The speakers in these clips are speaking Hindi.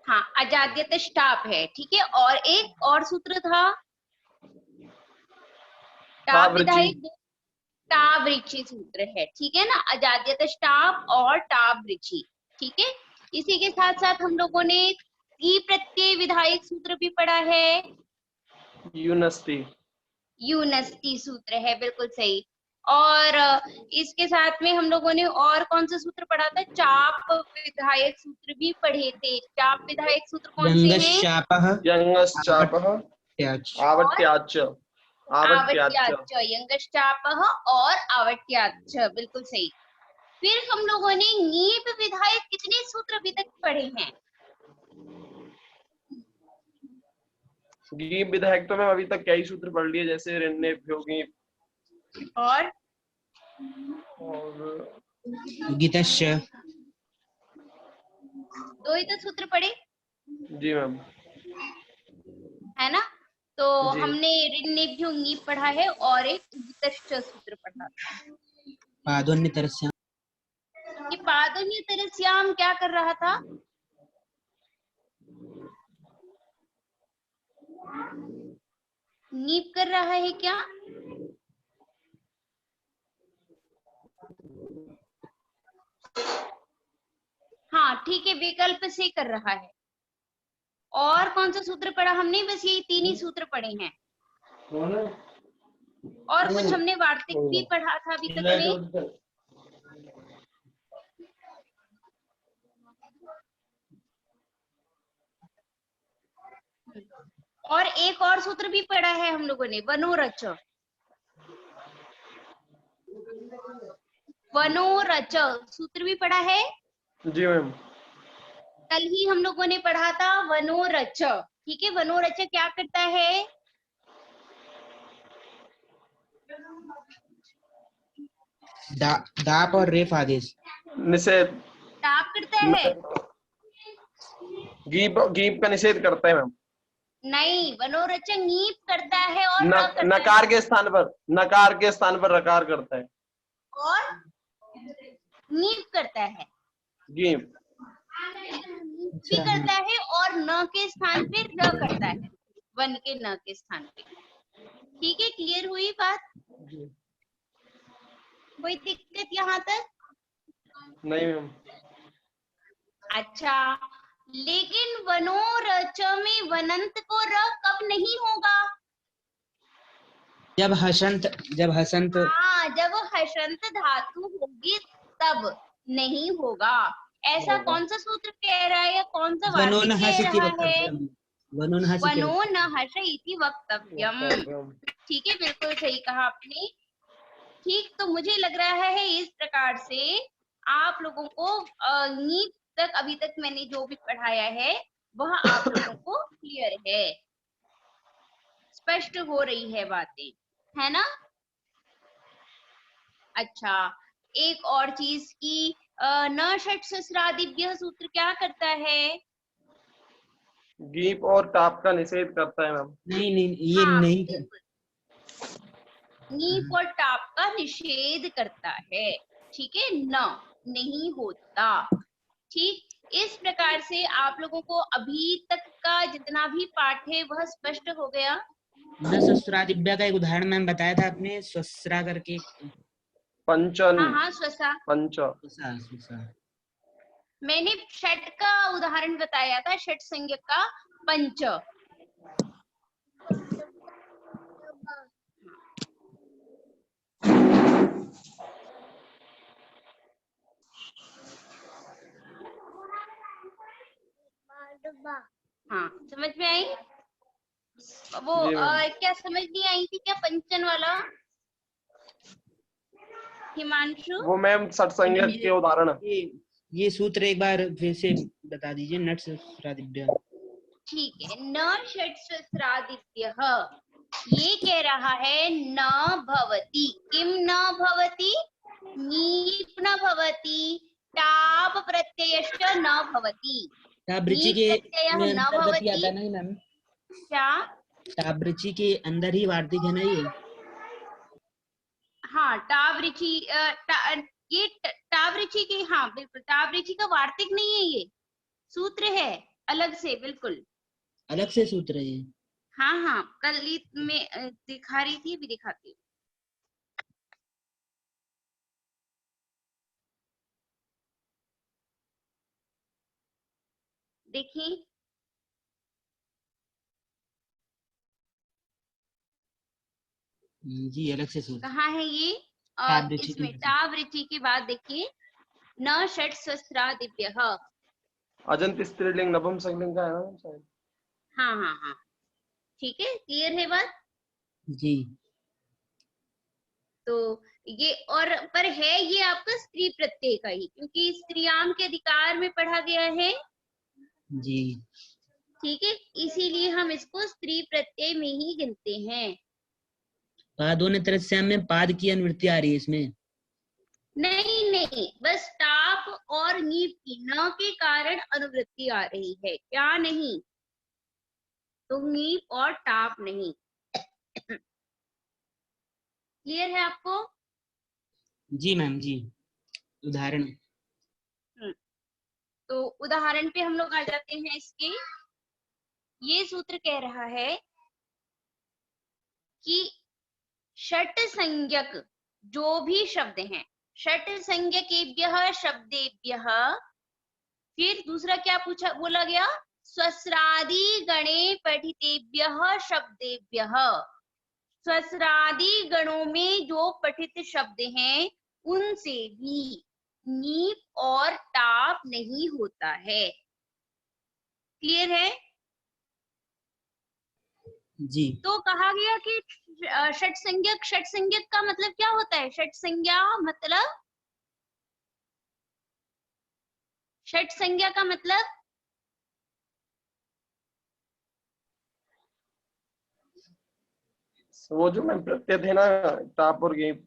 हाँ, अजाद्यत टाप है, ठीक है। और एक और सूत्र था, टाप विधायक टाप वृक्षि सूत्र है, ठीक है ना। अजाद्यत टाप और टाप वृक्षि, ठीक है। इसी के साथ साथ हम लोगों ने ई प्रत्यय विधायक सूत्र भी पढ़ा है, यूनस्टी। यूनस्टी सूत्र है, बिल्कुल सही। और इसके साथ में हम लोगों ने और कौन सा सूत्र पढ़ा था, चाप विधायक सूत्र भी पढ़े थे। चाप विधायक सूत्र कौन से हैं? यंगश्चापः आवट्याच्च आवट्याच्च यंगश्चापः और आवट्याच्च, बिल्कुल सही। फिर हम लोगों ने नीप विधायक कितने सूत्र अभी तक पढ़े हैं? गीप विधायक तो मैम अभी तक कई सूत्र पढ़ लिए, जैसे ऋण्येभ्यो और गीतश्च, दो ही तो सूत्र पढ़े, जी मैम, है ना। तो जी। हमने ऋण्येभ्यो नीप पढ़ा है और एक गीतश्च सूत्र पढ़ा था। पादोन्यतरस्याम, ये पादोन्यतरस्याम क्या कर रहा था? नीप कर रहा है क्या? हाँ ठीक है, विकल्प से कर रहा है। और कौन सा सूत्र पढ़ा हमने? बस यही तीन ही सूत्र पढ़े हैं। और कुछ हमने वार्तिक भी पढ़ा था अभी तक में। और एक और सूत्र भी पढ़ा है हम लोगों ने, वनोरच। वनोरच सूत्र भी पढ़ा है, जी मैम। कल ही हम लोगों ने पढ़ा था वनोरच, ठीक है। वनोरच क्या करता है? दाप और रेफ आदेश, निषेध। टाप करता है? गीप का निषेध करता है मैम। नहीं, वनोरच नीप करता है और न करता नकार है। के स्थान पर, नकार के स्थान पर रकार करता है और नीप करता है, गीप भी करता है, और न के स्थान पे र करता है, वन के न के स्थान पे। ठीक है, क्लियर हुई बात? कोई दिक्कत यहाँ तक? नहीं मैम। अच्छा, लेकिन वनोरच में वनंत को र कब नहीं होगा? जब हसंत हाँ, जब हसंत धातु होगी तब नहीं होगा। ऐसा कौन सा सूत्र कह रहा है या कौन सा वार्तिक कह रहा है? वनो न हर्ष इति वक्तव्यम। ठीक है, बिल्कुल सही कहा आपने। ठीक, तो मुझे लग रहा है इस प्रकार से आप लोगों को नीट तक अभी तक मैंने जो भी पढ़ाया है वह आप लोगों को क्लियर है, स्पष्ट हो रही है बातें, है ना। अच्छा, एक और चीज की न षट सस्रादिभ्यः सूत्र क्या करता है? गीप और टाप का निषेध करता है मैम। नहीं ये हाँ, नहीं, नीप और टाप का निषेध करता है, ठीक है, न नहीं होता। ठीक, इस प्रकार से आप लोगों को अभी तक का जितना भी पाठ है वह स्पष्ट हो गया। न सस्रादिभ्य का एक उदाहरण मैंने बताया था आपने, स्वस्रा करके। पंचन। हाँ, स्वसा। पंच। मैंने षट का उदाहरण बताया था, षट संज्ञा का पंच। हाँ, समझ में आई? वो क्या समझ नहीं आई थी क्या पंचन वाला, हिमांशु? वो मैम सत्संगत के उदाहरण। ये सूत्र एक बार फिर से बता दीजिए, नट सस्रादिभ्य। ठीक है, न षट सहस्रादिभ्यः, ये कह रहा है न भवति, किम न भवति, नीप न भवति, टाप प्रत्ययश्च न भवति। टाबृचि के न भवति आता नहीं मैम, क्या? टाबृचि के अंदर ही वार्तिक है ना ये। हाँ, टावृचि ये टावृचि की, हाँ बिल्कुल टावृचि का वार्तिक नहीं है, ये सूत्र है अलग से, बिल्कुल अलग से सूत्र है ये। हाँ हाँ, कल में दिखा रही थी, अभी दिखाती हूँ। देखिए जी अलग से सूत्र। कहाँ है ये, और टावृचि इसमें के। टावृचि के बाद देखिए न षट सहस्रादिभ्यः। अजंत स्त्रीलिंग नपुंसकलिंग का है ना शायद। हाँ हाँ हाँ, ठीक है, क्लियर है बात। जी तो ये और पर है ये आपका स्त्री प्रत्यय का ही, क्योंकि स्त्रियाम के अधिकार में पढ़ा गया है, जी। ठीक है, इसीलिए हम इसको स्त्री प्रत्यय में ही गिनते हैं। पादों तरस्याम में पाद की अनुवृत्ति आ रही है इसमें। नहीं नहीं, बस टाप और नीप की न के कारण अनुवृत्ति आ रही है, क्या नहीं, तो नीप और टाप नहीं। क्लियर है आपको। जी मैम जी। उदाहरण। तो उदाहरण पे हम लोग आ जाते हैं इसके। ये सूत्र कह रहा है कि षट संज्ञक जो भी शब्द हैं, षट संज्ञकेभ्यः शब्देभ्यः, फिर दूसरा क्या पूछा बोला गया, स्वस्रादि गणे पठितेभ्यः शब्देभ्यः, स्वस्रादि गणों में जो पठित शब्द हैं उनसे भी नीप और टाप नहीं होता है। क्लियर है। जी तो कहा गया कि षट संज्ञक का मतलब क्या होता है, षट संज्ञा मतलब, षट संज्ञा का मतलब वो जो मैम प्रत्यय थे ना, टाप और गेप,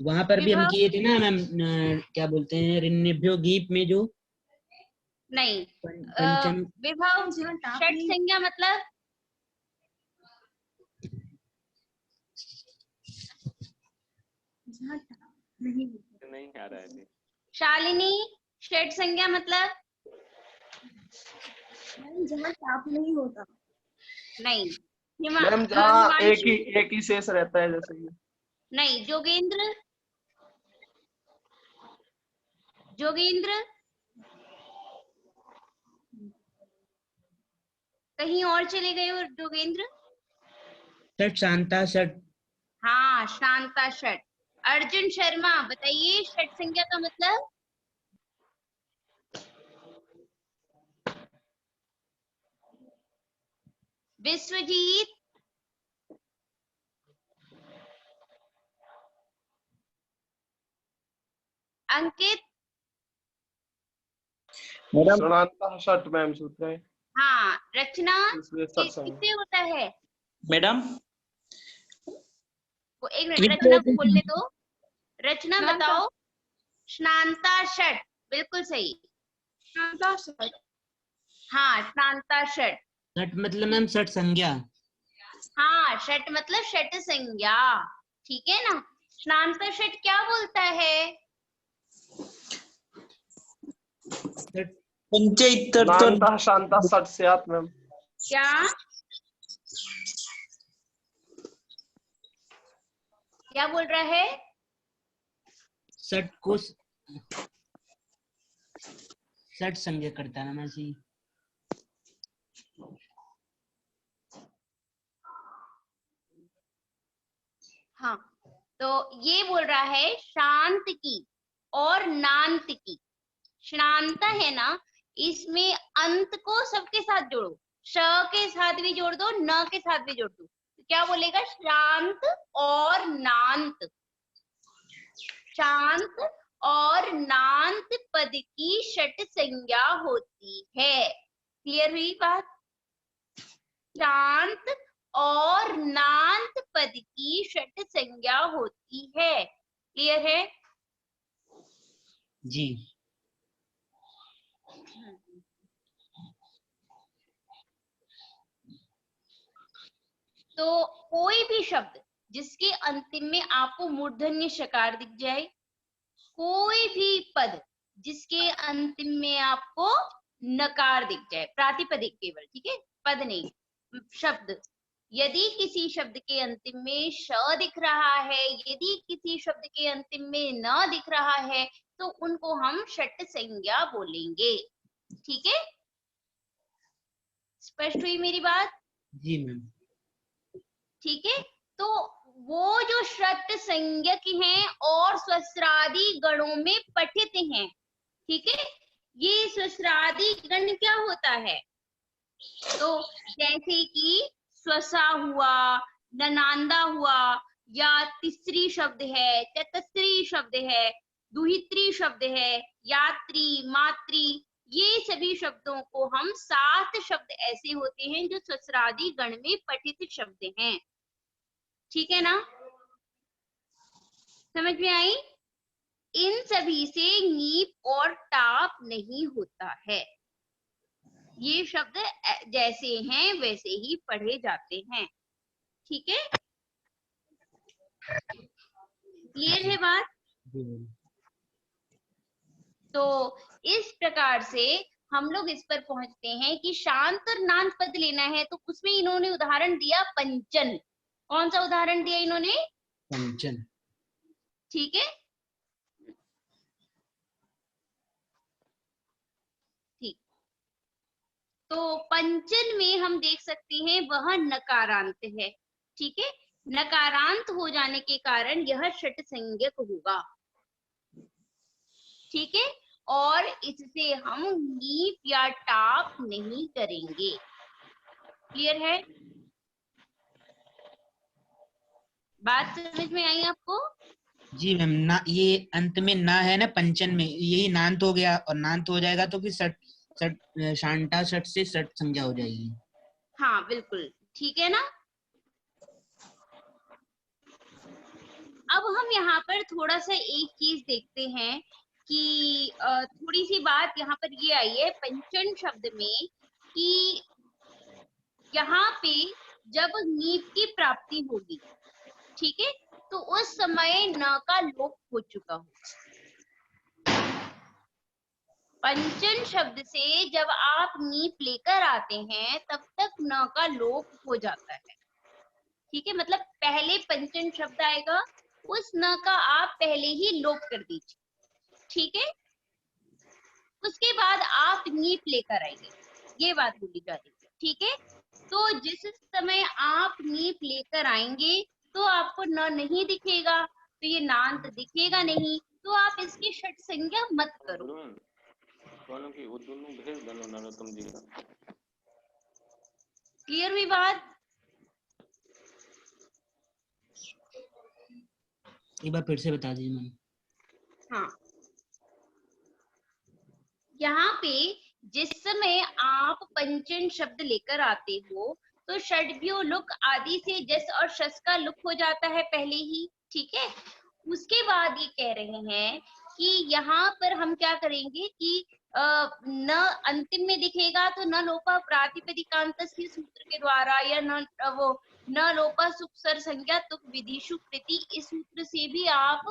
वहां पर भी हम विभव, किए थे ना मैम, क्या बोलते हैं, ऋण्यभ्यो गीप में जो नहीं पंचम। विभव षट संज्ञा मतलब, नहीं आ रहा है। शालिनी षट संज्ञा मतलब, जहाँ टाप नहीं होता। नहीं मैम जहाँ हिमांशु, एक ही शेष रहता है, जैसे कि नहीं जोगेंद्र, जोगेंद्र कहीं और चले गए हो जोगेंद्र। षट शांता षट। हाँ शांता षट। अर्जुन शर्मा बताइए षट संज्ञा का मतलब। विश्वजीत, अंकित, षणांतः षट मैम सूत्र है, हाँ रचना, इसलिए षट किससे संज्ञा। होता है, मैडम वो एक मिनट रचना को बोलने दो। रचना बताओ। स्नांता षट, बिल्कुल सही। हाँ स्नांता षट। षट मतलब मैम षट संज्ञा। हाँ षट मतलब षट संज्ञा, ठीक है ना। स्नांता षट क्या बोलता है, नान्तः शान्तः षट स्यात् मैम। क्या क्या बोल रहा है, षट को षट संज्ञा करता है ना मैं जी। हाँ तो ये बोल रहा है शांत की और नांत की। श्रांत है ना, इसमें अंत को सबके साथ जोड़ो, श के साथ भी जोड़ दो, न के साथ भी जोड़ दो, तो क्या बोलेगा, श्रांत और नांत। शांत और नांत पद की षट संज्ञा होती है। क्लियर हुई बात। शांत और नांत पद की षट संज्ञा होती है। क्लियर है। जी तो कोई भी शब्द जिसके अंतिम में आपको मूर्धन्य शकार दिख जाए, कोई भी पद जिसके अंतिम में आपको नकार दिख जाए, प्रातिपदिक केवल, ठीक है, पद नहीं, शब्द। यदि किसी शब्द के अंतिम में श दिख रहा है, यदि किसी शब्द के अंतिम में न दिख रहा है, तो उनको हम षट संज्ञा बोलेंगे। ठीक है, स्पष्ट हुई मेरी बात? जी मैम। ठीक है, तो वो जो षट संज्ञक हैं और स्वस्रादि गणों में पठित हैं, ठीक है, ये स्वस्रादि गण क्या होता है? तो जैसे कि स्वसा हुआ, ननांदा हुआ, या तिसरी शब्द है, चतस्री शब्द है, दुहित्री शब्द है, यात्री, मात्री, ये सभी शब्दों को हम 7 शब्द ऐसे होते हैं जो स्वस्रादि गण में पठित शब्द हैं। ठीक है ना, समझ में आई? इन सभी से नीप और टाप नहीं होता है, ये शब्द जैसे हैं वैसे ही पढ़े जाते हैं। ठीक है, क्लियर है बात? तो इस प्रकार से हम लोग इस पर पहुंचते हैं कि शांत और नांत पद लेना है, तो उसमें इन्होंने उदाहरण दिया पंचन। कौन सा उदाहरण दिया इन्होंने? पंचन। ठीक है, ठीक। तो पंचन में हम देख सकते हैं वह नकारांत है। ठीक है, नकारांत हो जाने के कारण यह षट संज्ञक होगा। ठीक है, और इससे हम नीप या टाप नहीं करेंगे। क्लियर है? बात समझ में आई आपको? जी मैम। ना, ये अंत में ना है ना पंचन में, यही नांत हो गया, और नांत हो जाएगा तो फिर शांता षट से षट संज्ञा हो जाएगी। हाँ बिल्कुल, ठीक है ना। अब हम यहाँ पर थोड़ा सा एक चीज देखते हैं कि थोड़ी सी बात यहाँ पर ये आई है पंचन शब्द में कि यहाँ पे जब नीप की प्राप्ति होगी, ठीक है, तो उस समय न का लोप हो चुका होगा। पंचन शब्द से जब आप नीप लेकर आते हैं तब तक न का लोप हो जाता है। ठीक है, मतलब पहले पंचन शब्द आएगा, उस न का आप पहले ही लोप कर दीजिए। ठीक है, उसके बाद आप नीप लेकर आएंगे, ये बात बोली जा रही है। ठीक है, तो जिस समय आप नीप लेकर आएंगे तो आपको न नहीं दिखेगा, तो ये नांत दिखेगा नहीं, तो आप इसकी षट संज्ञा मत करो। क्लियर हुई बात? एक बार फिर से बता दीजिए मैम। हाँ, यहाँ पे जिस समय आप पंचन शब्द लेकर आते हो तो षड्भ्यो लुक आदि से जस और शस का लुक हो जाता है पहले ही। ठीक है, उसके बाद ये कह रहे हैं कि यहाँ पर हम क्या करेंगे कि न अंतिम में दिखेगा तो न लोपा प्रातिपदिकांत सूत्र के द्वारा, या न लोपा सुख सर संज्ञा तुक विधिशु प्रति, इस सूत्र से भी आप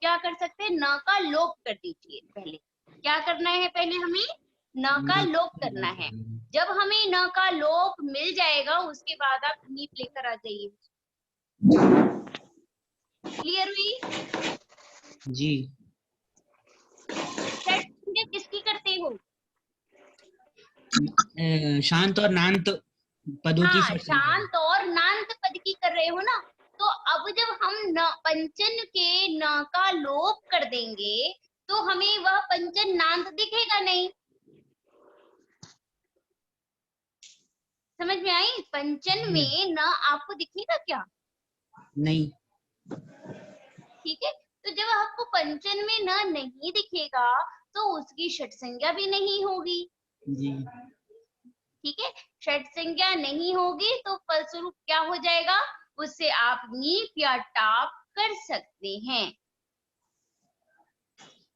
क्या कर सकते हैं, न का लोप कर दीजिए। पहले क्या करना है, पहले हमें न का लोप करना है। जब हमें न का लोप मिल जाएगा उसके बाद आप नीप लेकर आ जाइए। क्लियर हुई? जी। षट संज्ञा किसकी करते हो? शांत और नांत पदों की हाँ, षट संज्ञा। शांत और नांत पद की कर रहे हो ना, तो अब जब हम न पंचन के न का लोप कर देंगे तो हमें वह पंचन नांत दिखेगा नहीं। समझ में आई? पंचन में न आपको दिखेगा क्या? नहीं। ठीक है, तो जब आपको पंचन में न नहीं दिखेगा तो उसकी षट संज्ञा भी नहीं होगी। जी। ठीक है, षट संज्ञा नहीं होगी तो फलस्वरूप क्या हो जाएगा, उससे आप नीप या टाप कर सकते हैं।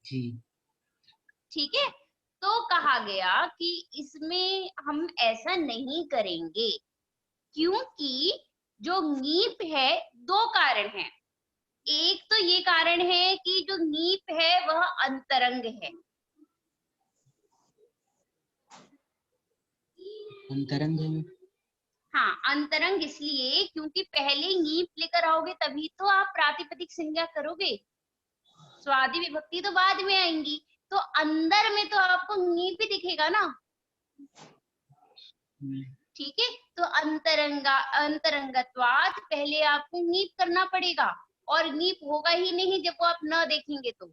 जी। ठीक है, तो कहा गया कि इसमें हम ऐसा नहीं करेंगे, क्योंकि जो नीप है, दो कारण हैं। एक तो ये कारण है कि जो नीप है वह अंतरंग है। अंतरंग है। हाँ, अंतरंग इसलिए क्योंकि पहले नीप लेकर आओगे तभी तो आप प्रातिपदिक संज्ञा करोगे, स्वादि विभक्ति तो बाद में आएंगी। तो अंदर में तो आपको नीप ही दिखेगा ना, ठीक है। तो अंतरंगत्वात् पहले आपको नीप करना पड़ेगा, और नीप होगा ही नहीं जब वो आप न देखेंगे तो,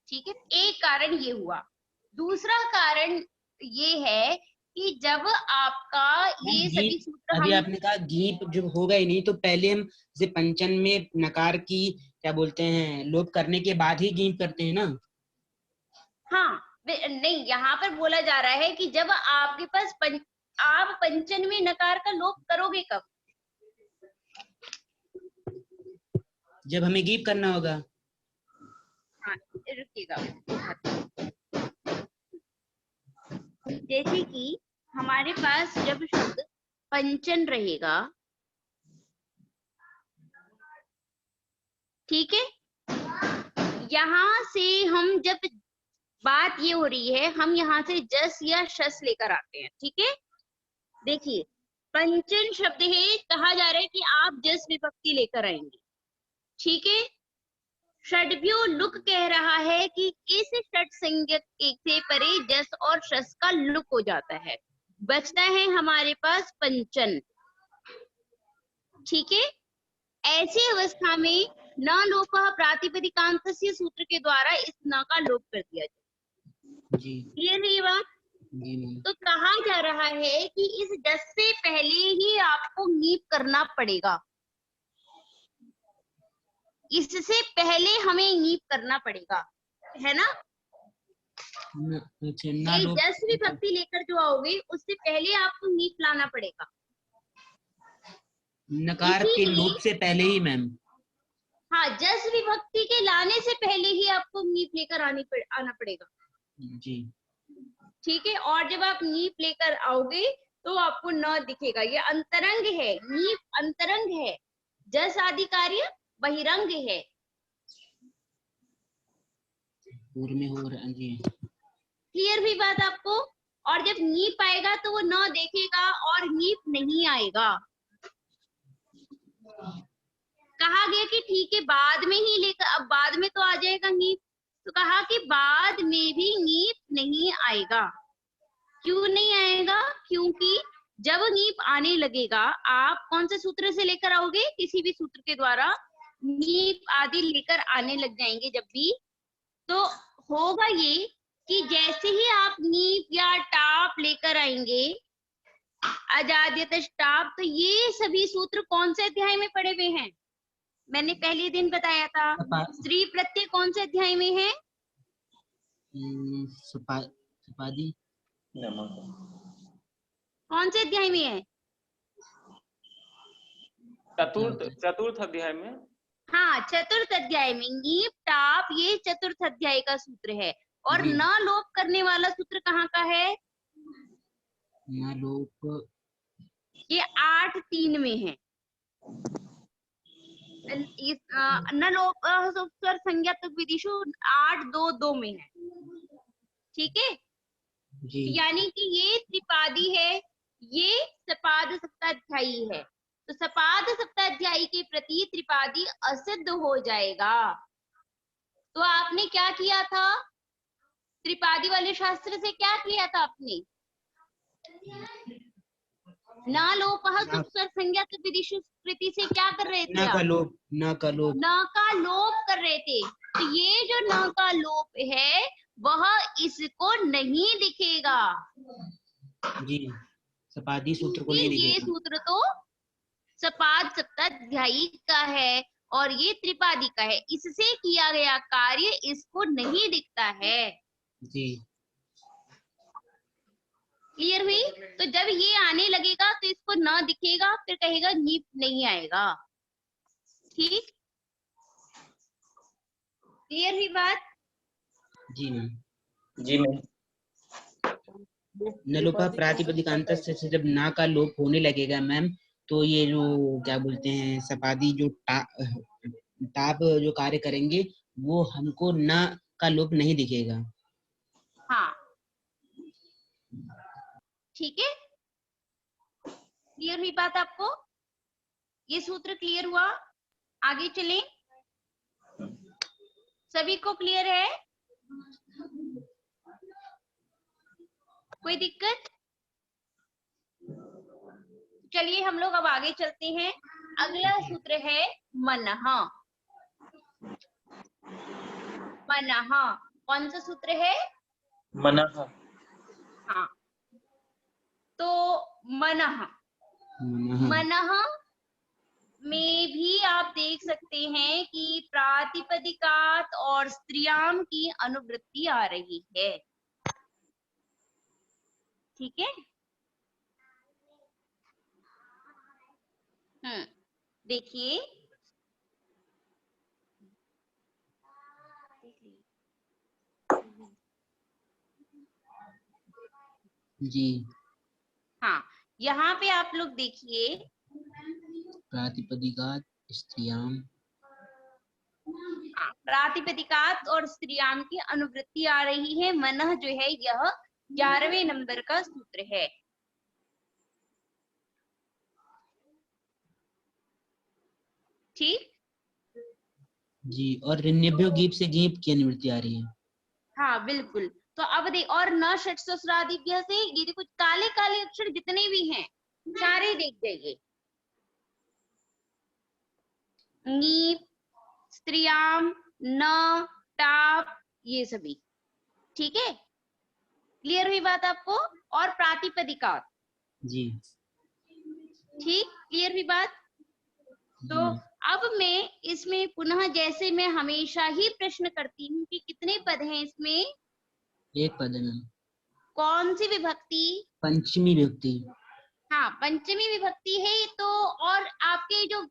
ठीक है। एक कारण ये हुआ। दूसरा कारण ये है कि जब आपका ये सभी सूत्र अभी हम आपने कहा गीप जब होगा ही नहीं तो पहले हम जैसे पंचन में नकार की क्या बोलते हैं लोप करने के बाद ही गीप करते हैं ना। हाँ, नहीं, यहाँ पर बोला जा रहा है कि जब आपके पास आप पंचन में नकार का लोप करोगे कब? जब हमें गीप करना होगा। हाँ, रुकिएगा। जैसे कि हमारे पास जब शब्द पंचन रहेगा, ठीक है, यहाँ से हम जब बात ये हो रही है, हम यहाँ से जस या शस लेकर आते हैं, ठीक है। देखिए, पंचन शब्द है, कहा जा रहा है कि आप जस विभक्ति लेकर आएंगे, ठीक है। षड्भ्यो लुक कह रहा है कि इस षट संज्ञक एक से परे जस और शस का लुक हो जाता है, बचता है हमारे पास पंचन, ठीक है। ऐसी अवस्था में न लोपः प्रातिपदिकान्तस्य सूत्र के द्वारा इस न का लोप कर दिया जाए। जी क्लियर है ये बात? जी मैम। तो कहा जा रहा है कि इस जस से पहले ही आपको नीप करना पड़ेगा, इससे पहले हमें नीप करना पड़ेगा, है ना। अच्छा, ये जस विभक्ति लेकर जो आओगे उससे पहले आपको नीप लाना पड़ेगा, नकार के लोप से पहले ही मैम। हाँ, जस विभक्ति के लाने से पहले ही आपको नीप लेकर आना पड़ेगा, जी ठीक है। और जब आप नीप लेकर आओगे तो आपको न दिखेगा, ये अंतरंग है, नीप अंतरंग है, जस आदि कार्य बहिरंग है। पूर्व में हो रहा जी। क्लियर हुई बात आपको? और जब नीप आएगा तो वो न देखेगा और नीप नहीं आएगा। कहा गया कि ठीक है बाद में ही लेकर, अब बाद में तो आ जाएगा नीप, तो कहा कि बाद में भी नीप नहीं आएगा। क्यों नहीं आएगा? क्योंकि जब नीप आने लगेगा, आप कौन से सूत्र से लेकर आओगे? किसी भी सूत्र के द्वारा नीप आदि लेकर आने लग जाएंगे जब भी, तो होगा ये कि जैसे ही आप नीप या टाप लेकर आएंगे, अजाद्यत टाप, तो ये सभी सूत्र कौन से अध्याय में पढ़े हुए हैं? मैंने पहले दिन बताया था, स्त्री प्रत्यय कौन से अध्याय में है? सपादी कौन से अध्याय में है? चतुर्थ अध्याय में। हाँ, चतुर्थ अध्याय में। नीप टाप ये चतुर्थ अध्याय का सूत्र है। और न लोप करने वाला सूत्र कहाँ का है? न लोप ये 8-3 में है। न लोप स्वर संज्ञा विदिशु 8-2-2 में है, ठीक है। यानी कि ये त्रिपादी है, ये सपाद सप्ताध्यायी है, तो सपाद सप्ताध्यायी के प्रति त्रिपादी असिद्ध हो जाएगा। तो आपने क्या किया था? त्रिपादी वाले शास्त्र से क्या किया था आपने? ना लोपः स्वर संज्ञा विदिशु कृति से क्या कर रहे थे? न का लोप कर रहे थे। तो ये जो न का लोप है वह इसको नहीं दिखेगा जी, सपादी सूत्र को नहीं दिखेगा। ये सूत्र तो सपाद सप्ताध्यायी का है और ये त्रिपादी का है, इससे किया गया कार्य इसको नहीं दिखता है जी। क्लियर हुई? तो जब ये आने लगेगा तो इसको न दिखेगा, फिर कहेगा नीप नहीं आएगा, ठीक। क्लियर हुई बात? जी मैम। जी मैम। न लोपः प्रातिपदिकांत से जब ना का लोप होने लगेगा मैम, तो ये जो क्या बोलते हैं सपादी जो टाप जो कार्य करेंगे वो हमको न का लोप नहीं दिखेगा। हाँ ठीक है, क्लियर हुई बात आपको? ये सूत्र क्लियर हुआ? आगे चलें, सभी को क्लियर है? कोई दिक्कत? चलिए हम लोग अब आगे चलते हैं। अगला सूत्र है मनः। मनः कौन सा सूत्र है? मनः। हाँ, तो मनः मनः में भी आप देख सकते हैं कि प्रातिपदिकात और स्त्रियाम की अनुवृत्ति आ रही है। ठीक है, देखिए जी। हाँ, यहाँ पे आप लोग देखिए प्रातिपदिकात स्त्रियाम, हाँ, प्रातिपदिकात और स्त्रियाम की अनुवृत्ति आ रही है। मनः जो है यह 11वें नंबर का सूत्र है। ठीक, जी। और ऋण्यभ्यो गीप से गीप की अनुवृत्ति आ रही है। हाँ बिल्कुल। तो अब देख, और न षट्सहस्रादिभ्य से ये कुछ काले काले अक्षर जितने भी हैं सारे देख जाइए, नीप, स्त्रियाम, न, टाप, ये सभी। ठीक है, क्लियर हुई बात आपको? और प्रातिपदिका, जी। ठीक, क्लियर हुई बात? तो अब मैं इसमें पुनः, जैसे मैं हमेशा ही प्रश्न करती हूँ कि कितने पद हैं इसमें? एक पद में। कौन सी विभक्ति? पंचमी विभक्ति। हाँ, पंचमी विभक्ति है। तो और आपके जो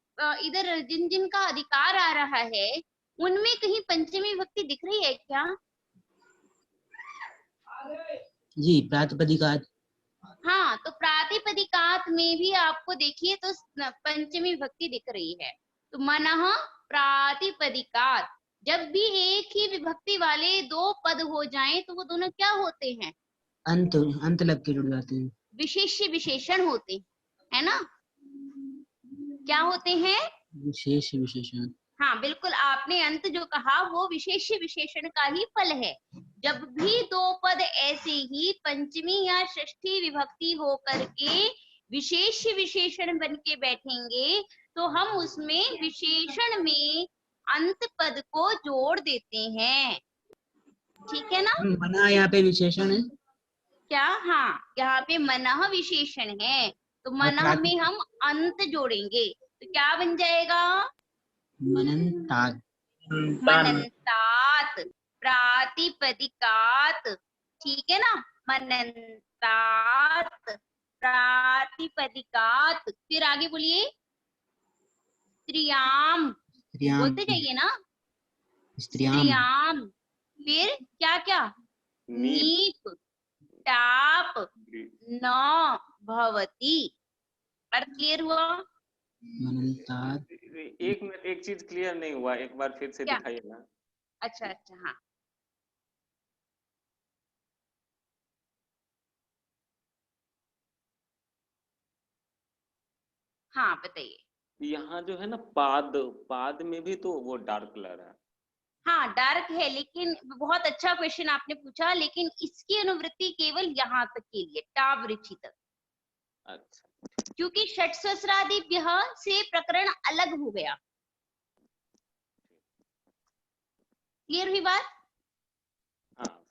इधर जिन जिन का अधिकार आ रहा है उनमें कहीं पंचमी विभक्ति दिख रही है क्या? जी, प्रातिपदिकात। हाँ, तो प्रातिपदिकात में भी आपको देखिए तो पंचमी विभक्ति दिख रही है। तो मनः प्रातिपदिकात, जब भी एक ही विभक्ति वाले दो पद हो जाएं तो वो दोनों क्या होते हैं? अंत लग के जुड़ जाते हैं। विशेष्य विशेषण होते हैं, है ना? क्या होते हैं? विशेष विशेषण। हाँ बिल्कुल, आपने अंत जो कहा वो विशेष्य विशेषण का ही फल है। जब भी दो पद ऐसे ही पंचमी या षष्ठी विभक्ति हो करके विशेष्य विशेषण बन के बैठेंगे तो हम उसमें विशेषण में अंत पद को जोड़ देते हैं। ठीक है ना? मना यहाँ पे विशेषण है क्या? हाँ, यहाँ पे मनः विशेषण है, तो मनः में हम अंत जोड़ेंगे तो क्या बन जाएगा? मनन्तात। मनन्तात, प्रातिपदिकात। ठीक है ना? मनन्तात प्रातिपदिकात। फिर आगे बोलिए, स्त्रियाम, बोलते जाइए ना, स्त्रियाम। फिर क्या क्या? नीप, टाप, न भवति। अर्थ क्लियर हुआ? मनन्तात। एक मिनट, एक चीज क्लियर नहीं हुआ, एक बार फिर से दिखाइए ना। अच्छा अच्छा, हाँ हाँ बताइए। यहाँ जो है ना पाद, पाद में भी तो वो डार्क कलर है। हाँ डार्क है, लेकिन बहुत अच्छा क्वेश्चन आपने पूछा, लेकिन इसकी अनुवृत्ति केवल यहाँ तक के लिए, टाव रुचि तक। अच्छा, क्योंकि षट्सहस्रादिभ्यः से प्रकरण अलग हो गया। क्लियर हुई बात? हाँ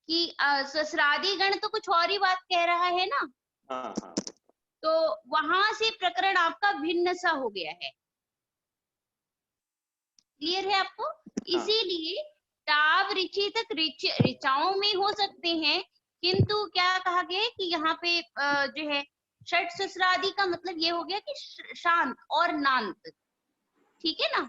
कि सहस्रादि गण तो कुछ और ही बात कह रहा है ना, हाँ हाँ। तो वहां से प्रकरण आपका भिन्न सा हो गया है। क्लियर है आपको? इसीलिए टाव ऋचि तक ऋचाओं में हो सकते हैं, किंतु क्या कहा गया कि यहाँ पे जो है षट्सहस्रादि का मतलब ये हो गया कि शांत और नांत। ठीक है ना?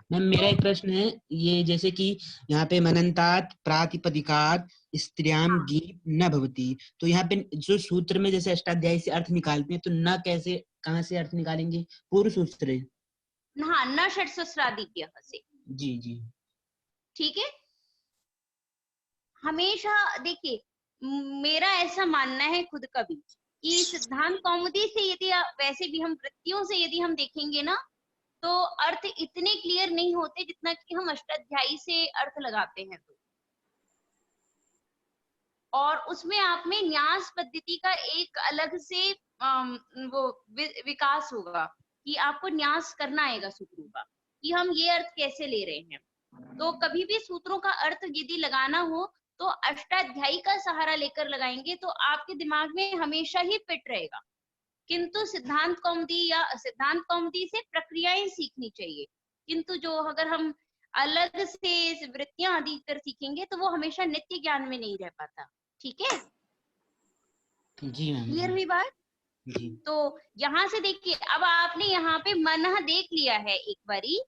मैम मेरा एक प्रश्न है, ये जैसे कि यहाँ पे मनंतात प्रातिपदिकात स्त्रियाम गीत न भवति, तो यहाँ पे जो सूत्र में जैसे अष्टाध्यायी से अर्थ निकालते हैं, तो न कैसे, कहाँ से अर्थ निकालेंगे? पूर्व सूत्र है। हाँ, न षट्सहस्रादिभ्यः से। जी जी ठीक है, हमेशा देखिए, मेरा ऐसा मानना है खुद का भी कि सिद्धांत कौमुदी से यदि वैसे भी हम वृत्तियों से यदि हम देखेंगे ना, तो अर्थ इतने क्लियर नहीं होते जितना कि हम अष्टाध्यायी से अर्थ लगाते हैं। तो और उसमें आप में न्यास पद्धति का एक अलग से वो विकास होगा कि आपको न्यास करना आएगा सूत्रों का, कि हम ये अर्थ कैसे ले रहे हैं। तो कभी भी सूत्रों का अर्थ यदि लगाना हो तो अष्टाध्यायी का सहारा लेकर लगाएंगे तो आपके दिमाग में हमेशा ही फिट रहेगा। किंतु सिद्धांत कौमुदी से प्रक्रियाएं सीखनी चाहिए, किंतु जो अगर हम अलग से वृत्तियां आदि कर सीखेंगे तो वो हमेशा नित्य ज्ञान में नहीं रह पाता। ठीक है, जी मैम। क्लियर हुई बात? जी। तो यहाँ से देखिए, अब आपने यहाँ पे मनः देख लिया है, एक बारी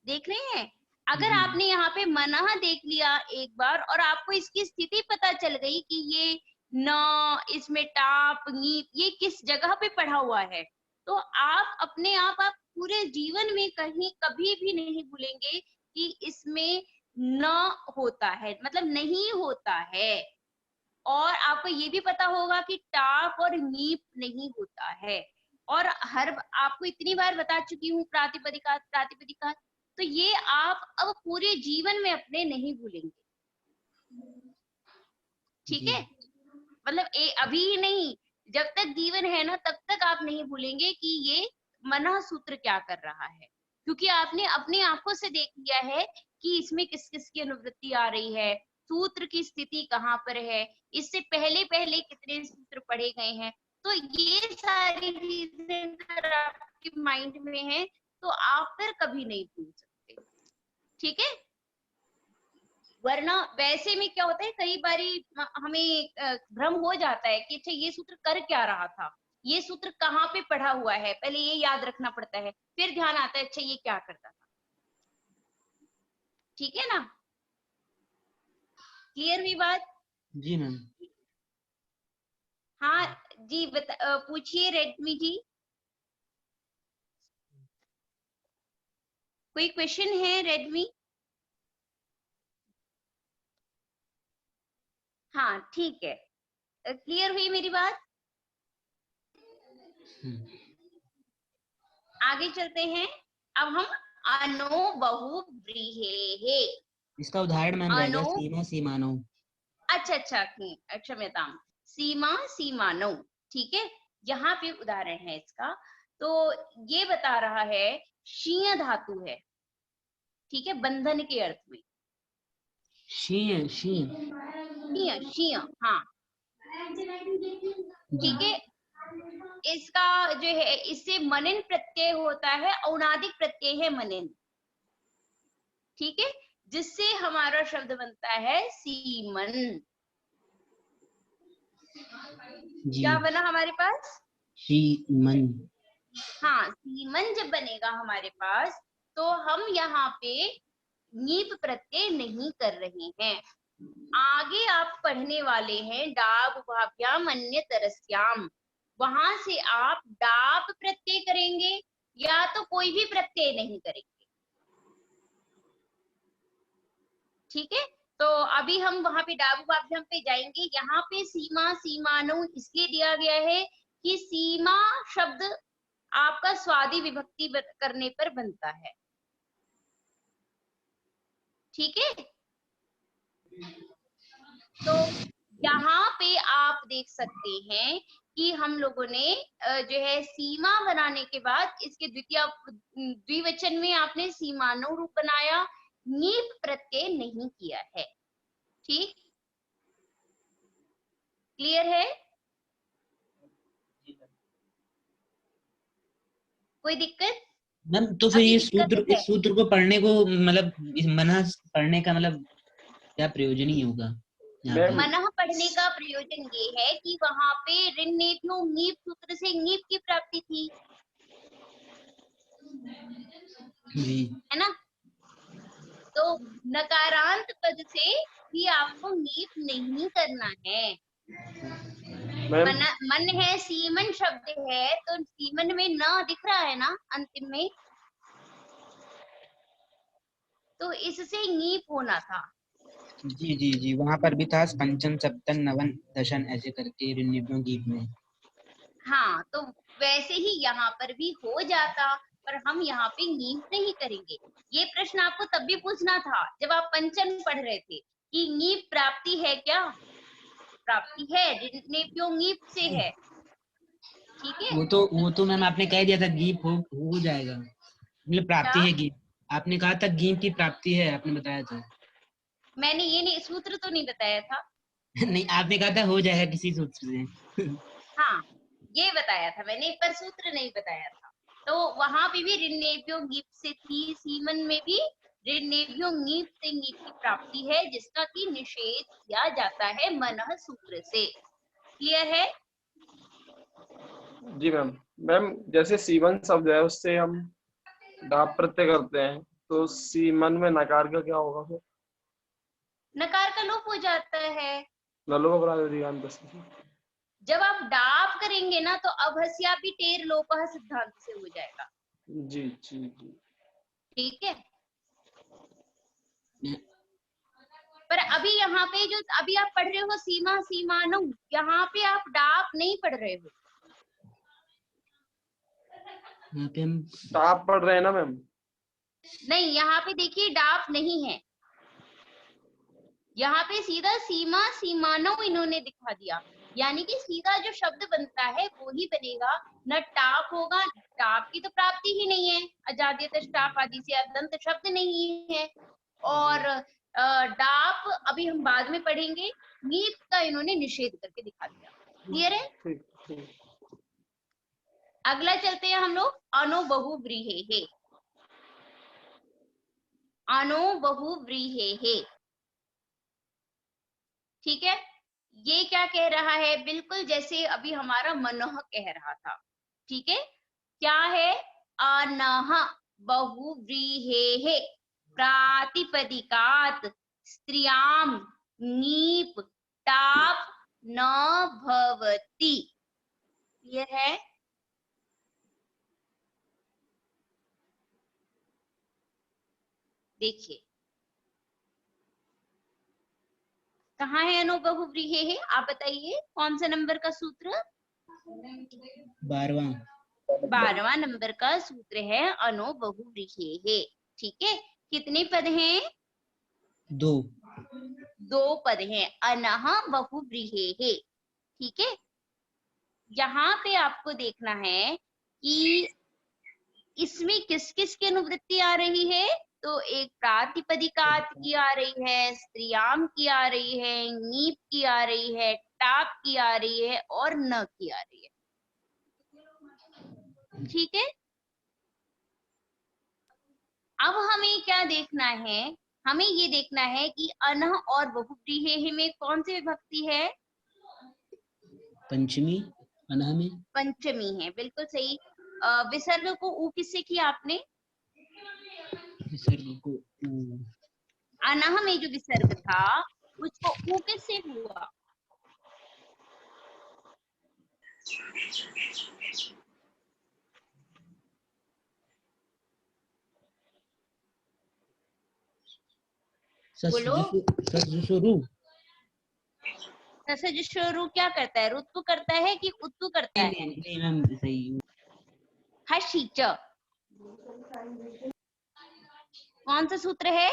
देख रहे हैं। अगर आपने यहाँ पे मनः देख लिया एक बार और आपको इसकी स्थिति पता चल गई कि ये न, इसमें टाप नीप, ये किस जगह पे पढ़ा हुआ है, तो आप अपने आप पूरे जीवन में कहीं कभी भी नहीं भूलेंगे कि इसमें न होता है, मतलब नहीं होता है। और आपको ये भी पता होगा कि टाप और नीप नहीं होता है। और आपको इतनी बार बता चुकी हूँ प्रातिपदिका प्रातिपदिका, तो ये आप अब पूरे जीवन में अपने नहीं भूलेंगे। ठीक है, मतलब अभी ही नहीं, जब तक जीवन है ना तब तक आप नहीं भूलेंगे कि ये मनः सूत्र क्या कर रहा है, क्योंकि आपने अपनी आंखों से देख लिया है कि इसमें किस किस की अनुवृत्ति आ रही है, सूत्र की स्थिति कहाँ पर है, इससे पहले पहले कितने सूत्र पढ़े गए हैं। तो ये सारी चीजें अगर आपके माइंड में है तो आप फिर कभी नहीं भूल सकते। ठीक है, वरना वैसे में क्या होता है, कई बारी हमें भ्रम हो जाता है कि अच्छा ये सूत्र कर क्या रहा था, ये सूत्र कहाँ पे पढ़ा हुआ है, पहले ये याद रखना पड़ता है, फिर ध्यान आता है अच्छा ये क्या करता था। ठीक है ना, क्लियर हुई बात? जी मैम। हाँ जी, पूछिए रेडमी जी, कोई क्वेश्चन है रेडमी? हाँ ठीक है, क्लियर हुई मेरी बात? आगे चलते हैं। अब हम अनो बहु व्रीहेः, इसका उदाहरण मैम रहेगा सीमा सीमानो। अच्छा, क्षम्यतां, सीमा सीमानो। ठीक है, यहाँ पे उदाहरण है इसका। तो ये बता रहा है शीय धातु है, ठीक है, बंधन के अर्थ में। शीय शीय शीय शीय, हाँ ठीक है। इसका जो है, इससे मनिन प्रत्यय होता है, औणादिक प्रत्यय है मनिन। ठीक है, जिससे हमारा शब्द बनता है सीमन। जी। क्या बना हमारे पास? सीमन। हाँ, सीमन जब बनेगा हमारे पास तो हम यहाँ पे नीप प्रत्यय नहीं कर रहे हैं। आगे आप पढ़ने वाले हैं डाब भाभ्याम अन्य तरस्याम, वहां से आप डाब प्रत्यय करेंगे या तो कोई भी प्रत्यय नहीं करेंगे। ठीक है, तो अभी हम वहां पे डाब भाभ्याम पे जाएंगे। यहाँ पे सीमा सीमानु इसलिए दिया गया है कि सीमा शब्द आपका स्वादि विभक्ति करने पर बनता है। ठीक है, तो यहाँ पे आप देख सकते हैं कि हम लोगों ने जो है सीमा बनाने के बाद इसके द्विवचन में आपने सीमानो रूप बनाया, नीप प्रत्यय नहीं किया है। ठीक, क्लियर है? कोई दिक्कत? मैम तो फिर ये सूत्र, है? इस सूत्र को पढ़ने को मतलब इस मना पढ़ने का मतलब क्या प्रयोजन ही होगा? मनः पढ़ने का प्रयोजन ये है कि वहां पे ऋण नीप नीप सूत्र से नीप की प्राप्ति थी। जी है ना। तो नकारांत पद से भी आपको नीप नहीं करना है। मैम मन है, सीमन शब्द है, तो सीमन में न दिख रहा है ना अंतिम में, तो इससे नीप होना था। जी जी जी, वहां पर भी था पंचम सप्तम नवन दशन ऐसे करके ऋण्ययों गीत में। हाँ, तो वैसे ही यहाँ पर भी हो जाता, पर हम यहाँ पे नीप नहीं करेंगे। ये प्रश्न आपको तब भी पूछना था जब आप पंचम पढ़ रहे थे कि नीप प्राप्ति है क्या? प्राप्ति है, ऋण्ययों नीप से है। ठीक है, वो तो मैम आपने कह दिया था गीप हो जाएगा, मतलब प्राप्ति क्या? है गीप। आपने कहा था गीप की प्राप्ति है, आपने बताया था। मैंने ये नहीं, सूत्र तो नहीं बताया था। नहीं, आपने कहा था हो जाएगा किसी सूत्र से। हाँ, ये बताया था मैंने, पर सूत्र नहीं बताया था। तो वहां पे भी ऋण्ययों गीप से थी, सीमन में भी ऋण्ययों नीप से नीप की प्राप्ति है, जिसका की निषेध किया जाता है मनः सूत्र से। क्लियर है? जी मैम। मैम जैसे सीवन शब्द है उससे हम डाप प्रत्यय करते हैं, तो सीमन में नकार का क्या होगा फिर? नकार का लोप हो जाता है। नलो प्रातिपदिकांत से। जब आप डाप करेंगे ना तो अभस्या भी टेर लोपः सिद्धांत से हो जाएगा। जी जी जी। ठीक है, पर अभी यहाँ पे जो अभी आप पढ़ रहे हो सीमा सीमानु, यहाँ पे आप डाप नहीं पढ़ रहे हो। यहाँ पे हम डाप पढ़ रहे हैं ना मैम? नहीं, यहाँ पे देखिए डाप नहीं है, यहाँ पे सीधा सीमा सीमानो इन्होंने दिखा दिया, यानी कि सीधा जो शब्द बनता है वो ही बनेगा, न टाप होगा। टाप की तो प्राप्ति ही नहीं है, अजाद्यत टाप आदि से अदंत शब्द नहीं है। और डाप अभी हम बाद में पढ़ेंगे, नीप का इन्होंने निषेध करके दिखा दिया। क्लियर है? ठीक ठीक। अगला चलते हैं हम लोग, अनो बहुव्रीहेहे। अनो बहुव्रीहेहे, ठीक है। ये क्या कह रहा है? बिल्कुल जैसे अभी हमारा मनोह कह रहा था। ठीक है, क्या है? अनह बहुव्रीहेहे प्रातिपदिकात स्त्रियाम नीप टाप न भवति। ये है, देखिए कहाँ है अनु बहुव्रीहेहे, आप बताइए कौन सा नंबर का सूत्र? 12वां 12वां नंबर का सूत्र है अनो बहुव्रीहेहे। ठीक है, कितने पद हैं? 2। 2 पद हैं, अनः बहुव्रीहेहे। ठीक है, यहाँ पे आपको देखना है कि इसमें किस किस की अनुवृत्ति आ रही है। तो एक प्रातिपदिकात की आ रही है, स्त्रियाम की आ रही है, नीप की आ रही है, टाप की आ रही है और न की आ रही है। ठीक है, अब हमें क्या देखना है? हमें ये देखना है कि अनः और बहुव्रीहेहे में कौन सी विभक्ति है? पंचमी अनह में पंचमी है, बिल्कुल सही। विसर्ग को ऊ किससे किया आपने? विसर्ग को ऊ। अनः में जो विसर्ग था उसको ऊ किससे हुआ? बोलो। ससुरु ससज शुरू क्या करता है? ऋतु करता है कि उत्तु करता है? नहीं मैम सही। हशीच, कौन सा सूत्र है?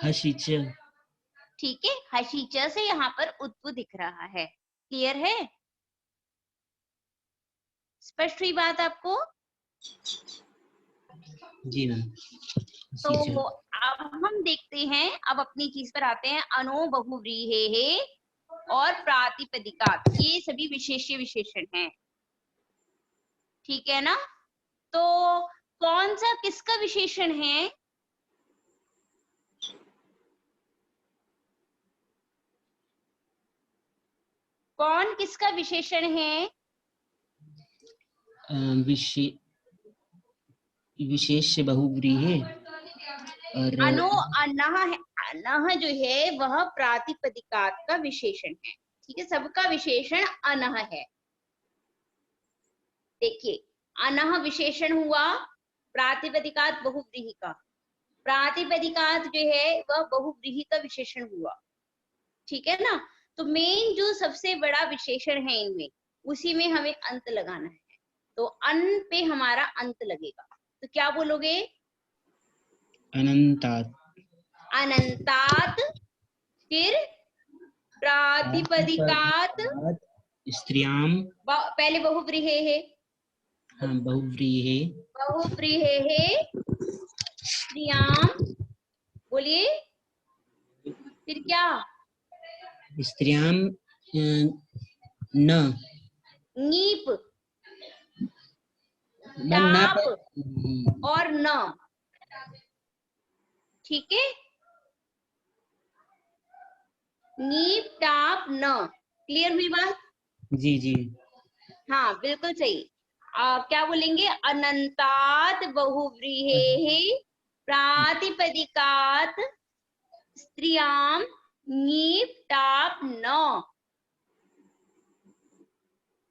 हशीच। ठीक है, हशीच से यहाँ पर उत्तु दिख रहा है। क्लियर है? स्पष्ट हुई बात आपको? जी मैम। तो अब हम देखते हैं, अब अपनी चीज पर आते हैं, अनो बहुव्रीहेहे और प्रातिपदिकात, ये सभी विशेष्य विशेषण हैं। ठीक है ना? तो कौन सा किसका विशेषण है? कौन किसका विशेषण है? विशेष बहुव्रीहि और अनो अनः है, अनः जो है वह प्रातिपदिकात का विशेषण है। ठीक है, सबका विशेषण अनः है। देखिए, अनः विशेषण हुआ प्रातिपदिकात बहुव्रीहि का, प्रातिपदिकात जो है वह बहुव्रीहि का विशेषण हुआ। ठीक है ना। तो मेन जो सबसे बड़ा विशेषण है इनमें, उसी में हमें अंत लगाना है। तो अन पे हमारा अंत लगेगा। तो क्या बोलोगे? अनंतात अनंतात, फिर प्रातिपदिकात, स्त्रियां पहले बहुव्रीहि है, बहुव्रीहि बहुव्रीहि स्त्रियां, बोलिए फिर क्या? स्त्रियां न नीप, मैम न टाप और न। ठीक है, नीप टाप न। क्लियर हुई बात? जी जी हाँ बिल्कुल सही। क्या बोलेंगे? अनंतात बहुव्रीहि प्रातिपदिकात स्त्रियां नीप टाप न।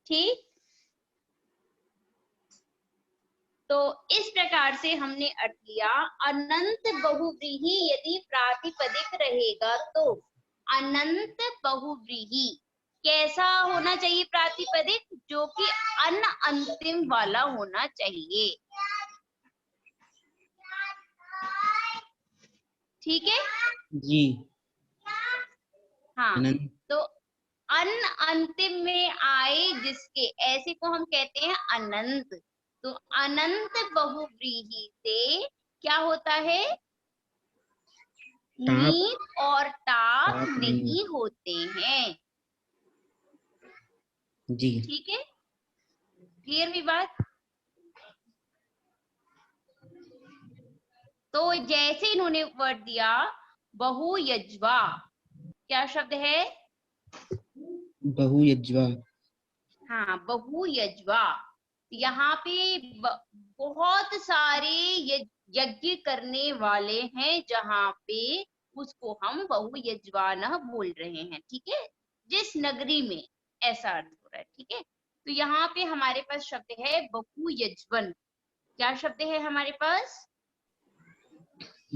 ठीक, तो इस प्रकार से हमने अर्थ लिया। अनंत बहुव्रीहि यदि प्रातिपदिक रहेगा तो अनंत बहुव्रीहि कैसा होना चाहिए? प्रातिपदिक जो कि अन अंतिम वाला होना चाहिए। ठीक है जी हाँ। अनंत तो अन अंतिम में आए जिसके, ऐसे को हम कहते हैं अनंत। तो अनंत बहुव्रीहि से क्या होता है? टाप नीप और टाप टाप नहीं होते हैं। जी ठीक है, क्लियर हुई बात? तो जैसे इन्होंने वर्ड दिया बहुयज्वा, क्या शब्द है? बहुयज्वा हाँ, बहुयज्वा। यहाँ पे बहुत सारे यज्ञ करने वाले हैं, जहाँ पे उसको हम बहुयज्वानः बोल रहे हैं। ठीक है, जिस नगरी में, ऐसा अर्थ हो रहा है। ठीक है, तो यहाँ पे हमारे पास शब्द है बहुयज्वन। क्या शब्द है हमारे पास?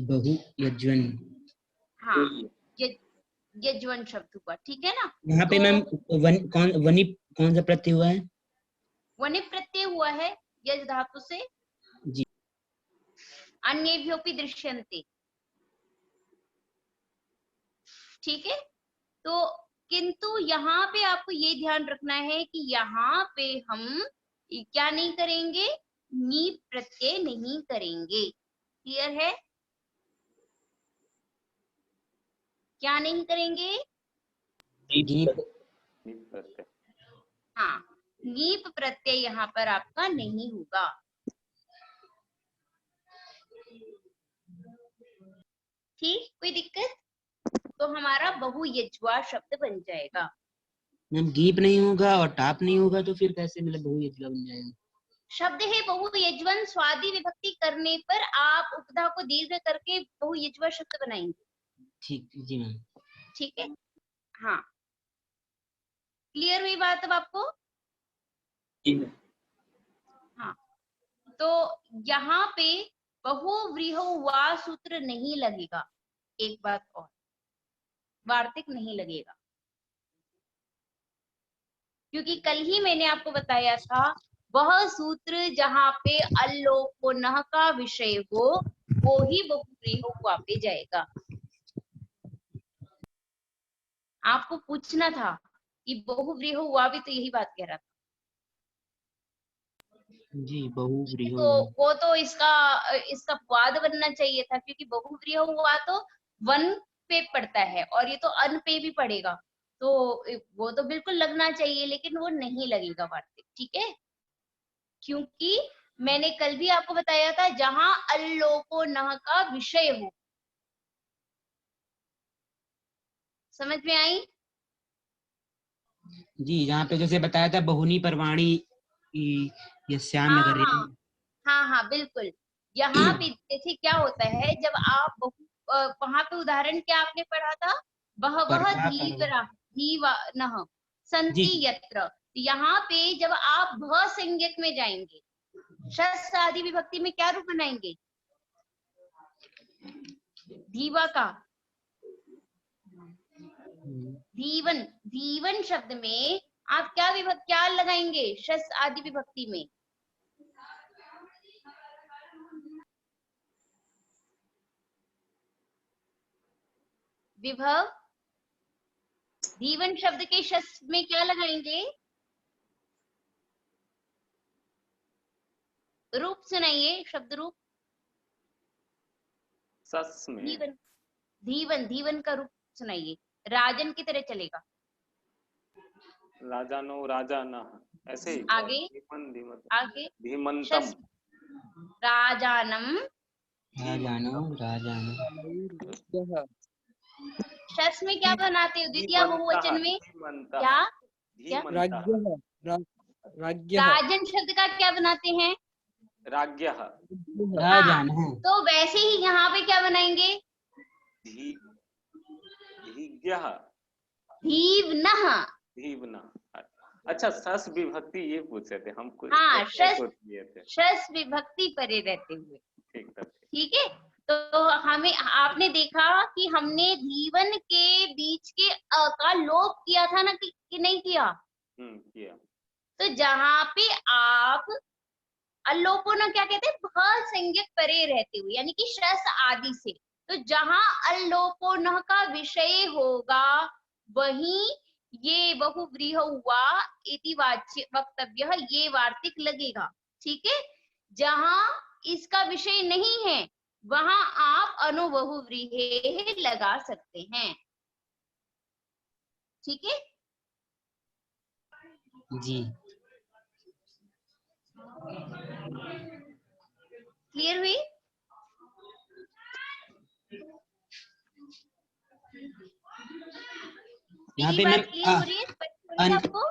बहुयज्वन। हाँ, यज्वन शब्द हुआ। ठीक है ना। यहाँ पे तो मैम वनी कौन सा प्रत्यय हुआ है? वनि प्रत्यय हुआ है यज धातु से। जी अन्येभ्योऽपि दृश्यन्ते। ठीक है, तो किंतु यहाँ पे आपको ये ध्यान रखना है कि यहाँ पे हम क्या नहीं करेंगे? नीप प्रत्यय नहीं करेंगे। क्लियर है? क्या नहीं करेंगे? प्रत्यय। हाँ, नीप प्रत्यय यहाँ पर आपका नहीं होगा। ठीक, कोई दिक्कत? तो हमारा बहुयज्वा शब्द बन जाएगा। मैम गीप नहीं होगा और टाप नहीं होगा तो फिर कैसे मतलब बहुयज्वा बन जाएगा? शब्द है बहुयज्वन, स्वादि विभक्ति करने पर आप उपधा को दीर्घ करके बहुयज्वा शब्द बनाएंगे। ठीक जी मैम। ठीक है, हाँ, क्लियर हुई बात अब आपको? हाँ, तो यहाँ पे बहुव्रीहि वा सूत्र नहीं लगेगा। एक बात और, वार्तिक नहीं लगेगा, क्योंकि कल ही मैंने आपको बताया था वह सूत्र जहाँ पे अल्लोपो नः का विषय हो वो ही बहुव्रीहि वा पे जाएगा। आपको पूछना था कि बहुव्रीहि वा भी तो यही बात कह रहा था। जी बहुव्रीहि तो वो तो इसका वाद बनना चाहिए था, क्योंकि बहुव्रीहि हुआ तो वन पे पड़ता है और ये तो अन पे भी पड़ेगा, तो वो तो बिल्कुल लगना चाहिए, लेकिन वो नहीं लगेगा वार्तिक। ठीक है, क्योंकि मैंने कल भी आपको बताया था जहां अल्लोपो नः का विषय हो। समझ में आई? जी, यहाँ पे जैसे बताया था बहुनी परवाणी यस्याम हाँ नगरे। हाँ हाँ हाँ बिल्कुल। यहाँ पे जैसे क्या होता है जब आप वहां पे उदाहरण क्या आपने पढ़ा था, बहवः धीवानः सन्ति जी। यत्र। यहाँ पे जब आप भ संज्ञक में जाएंगे, शस आदि विभक्ति में क्या रूप बनाएंगे? धीवा का धीवन, धीवन शब्द में आप क्या लगाएंगे शस आदि विभक्ति में? विभव, धीवन शब्द के शस में क्या लगाएंगे? रूप सुनाइए, शब्द रूप। सस में धीवन, धीवन, धीवन का रूप सुनाइए, राजन की तरह चलेगा। राजानो राजाना, ऐसे ही। आगे धीमन धीमन आगे धीमंतम, शस, राजानम, राजानो राजानो। शस में क्या बनाते हो द्वितीय बहुवचन में? क्या क्या? राजन शब्द का क्या बनाते हैं? राज्ञः। राजानो। तो वैसे ही यहाँ पे क्या बनाएंगे? धीज्ञः, धीवनः। धीवना। अच्छा, सस विभक्ति ये पूछे थे हमको। हाँ, थे शस विभक्ति परे रहते हुए। ठीक है। ठीक है, तो हमें आपने देखा कि हमने धीवन के बीच के अ का लोप किया था ना कि नहीं किया? किया। तो जहाँ पे आप अल्लोपोन क्या कहते हैं? भ संज्ञक परे रहते हुए, यानी कि शस आदि से। तो जहाँ अल्लोपोन का विषय होगा वहीं ये बहुव्रीह हुआ इति वाच्य वक्तव्य, ये वार्तिक लगेगा। ठीक है, जहाँ इसका विषय नहीं है वहां आप अनुबहुव्रीहे लगा सकते हैं। ठीक है जी। क्लियर हुई? यहाँ मेरी पे बात क्लियर हो रही है? स्पष्ट हो रही है आपको?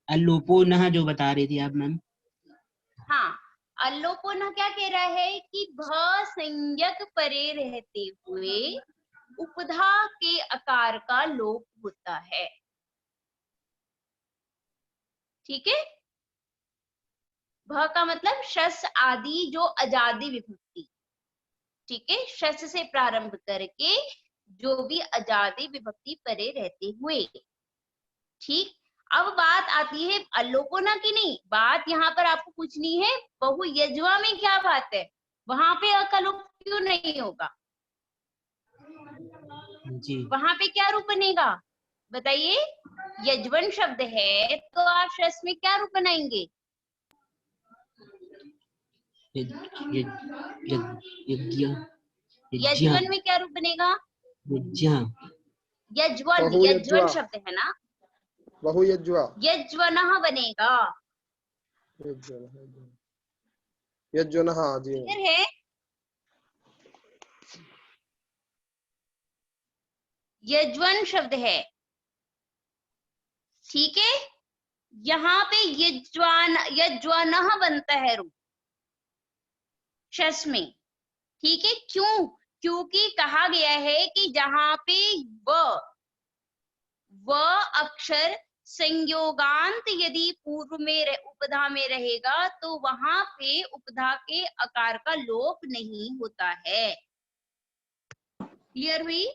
अल्लोपोनः जो बता रही थी आप मैम। हाँ, अल्लोपोन क्या कह रहा है कि भ संज्ञक परे रहते हुए उपधा के आकार का लोप होता है। ठीक है, भ का मतलब शस आदि जो अजादि विभक्ति। ठीक है, शस से प्रारंभ करके जो भी अजादि विभक्ति परे रहते हुए। ठीक, अब बात आती है अल्लोपोना की, नहीं बात यहाँ पर आपको पूछनी है बहु यज्वा में क्या बात है, वहां पे अ का लोप क्यों नहीं होगा? जी। वहां पे क्या रूप बनेगा बताइए? यजवन शब्द है तो आप शस में क्या रूप बनाएंगे? यजवन में क्या रूप बनेगा? यजवन, यजवन शब्द है ना, बहुयज्वा, यज्वनः बनेगा। यज्वनः, जी है यजवन शब्द है। ठीक है, यहाँ पे यज्वान, यज्वनः बनता है रूप शस में। ठीक है, क्यों? क्योंकि कहा गया है कि जहां पे व अक्षर संयोगांत यदि पूर्व में उपधा में रहेगा तो वहां पे उपधा के आकार का लोप नहीं होता है। क्लियर हुई?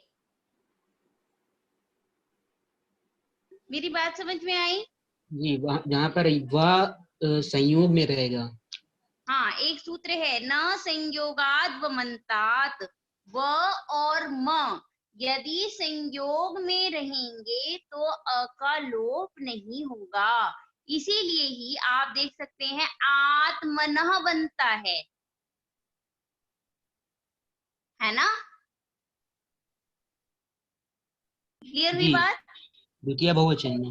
मेरी बात समझ में आई? जी, जहाँ पर वह संयोग में रहेगा। हाँ, एक सूत्र है न संयोगाद व मंतात, व और म यदि संयोग में रहेंगे तो अ का लोप नहीं होगा। इसीलिए ही आप देख सकते हैं आत्मनः बनता है ना? क्लियर हुई बात? द्वितीय बहुवचन में।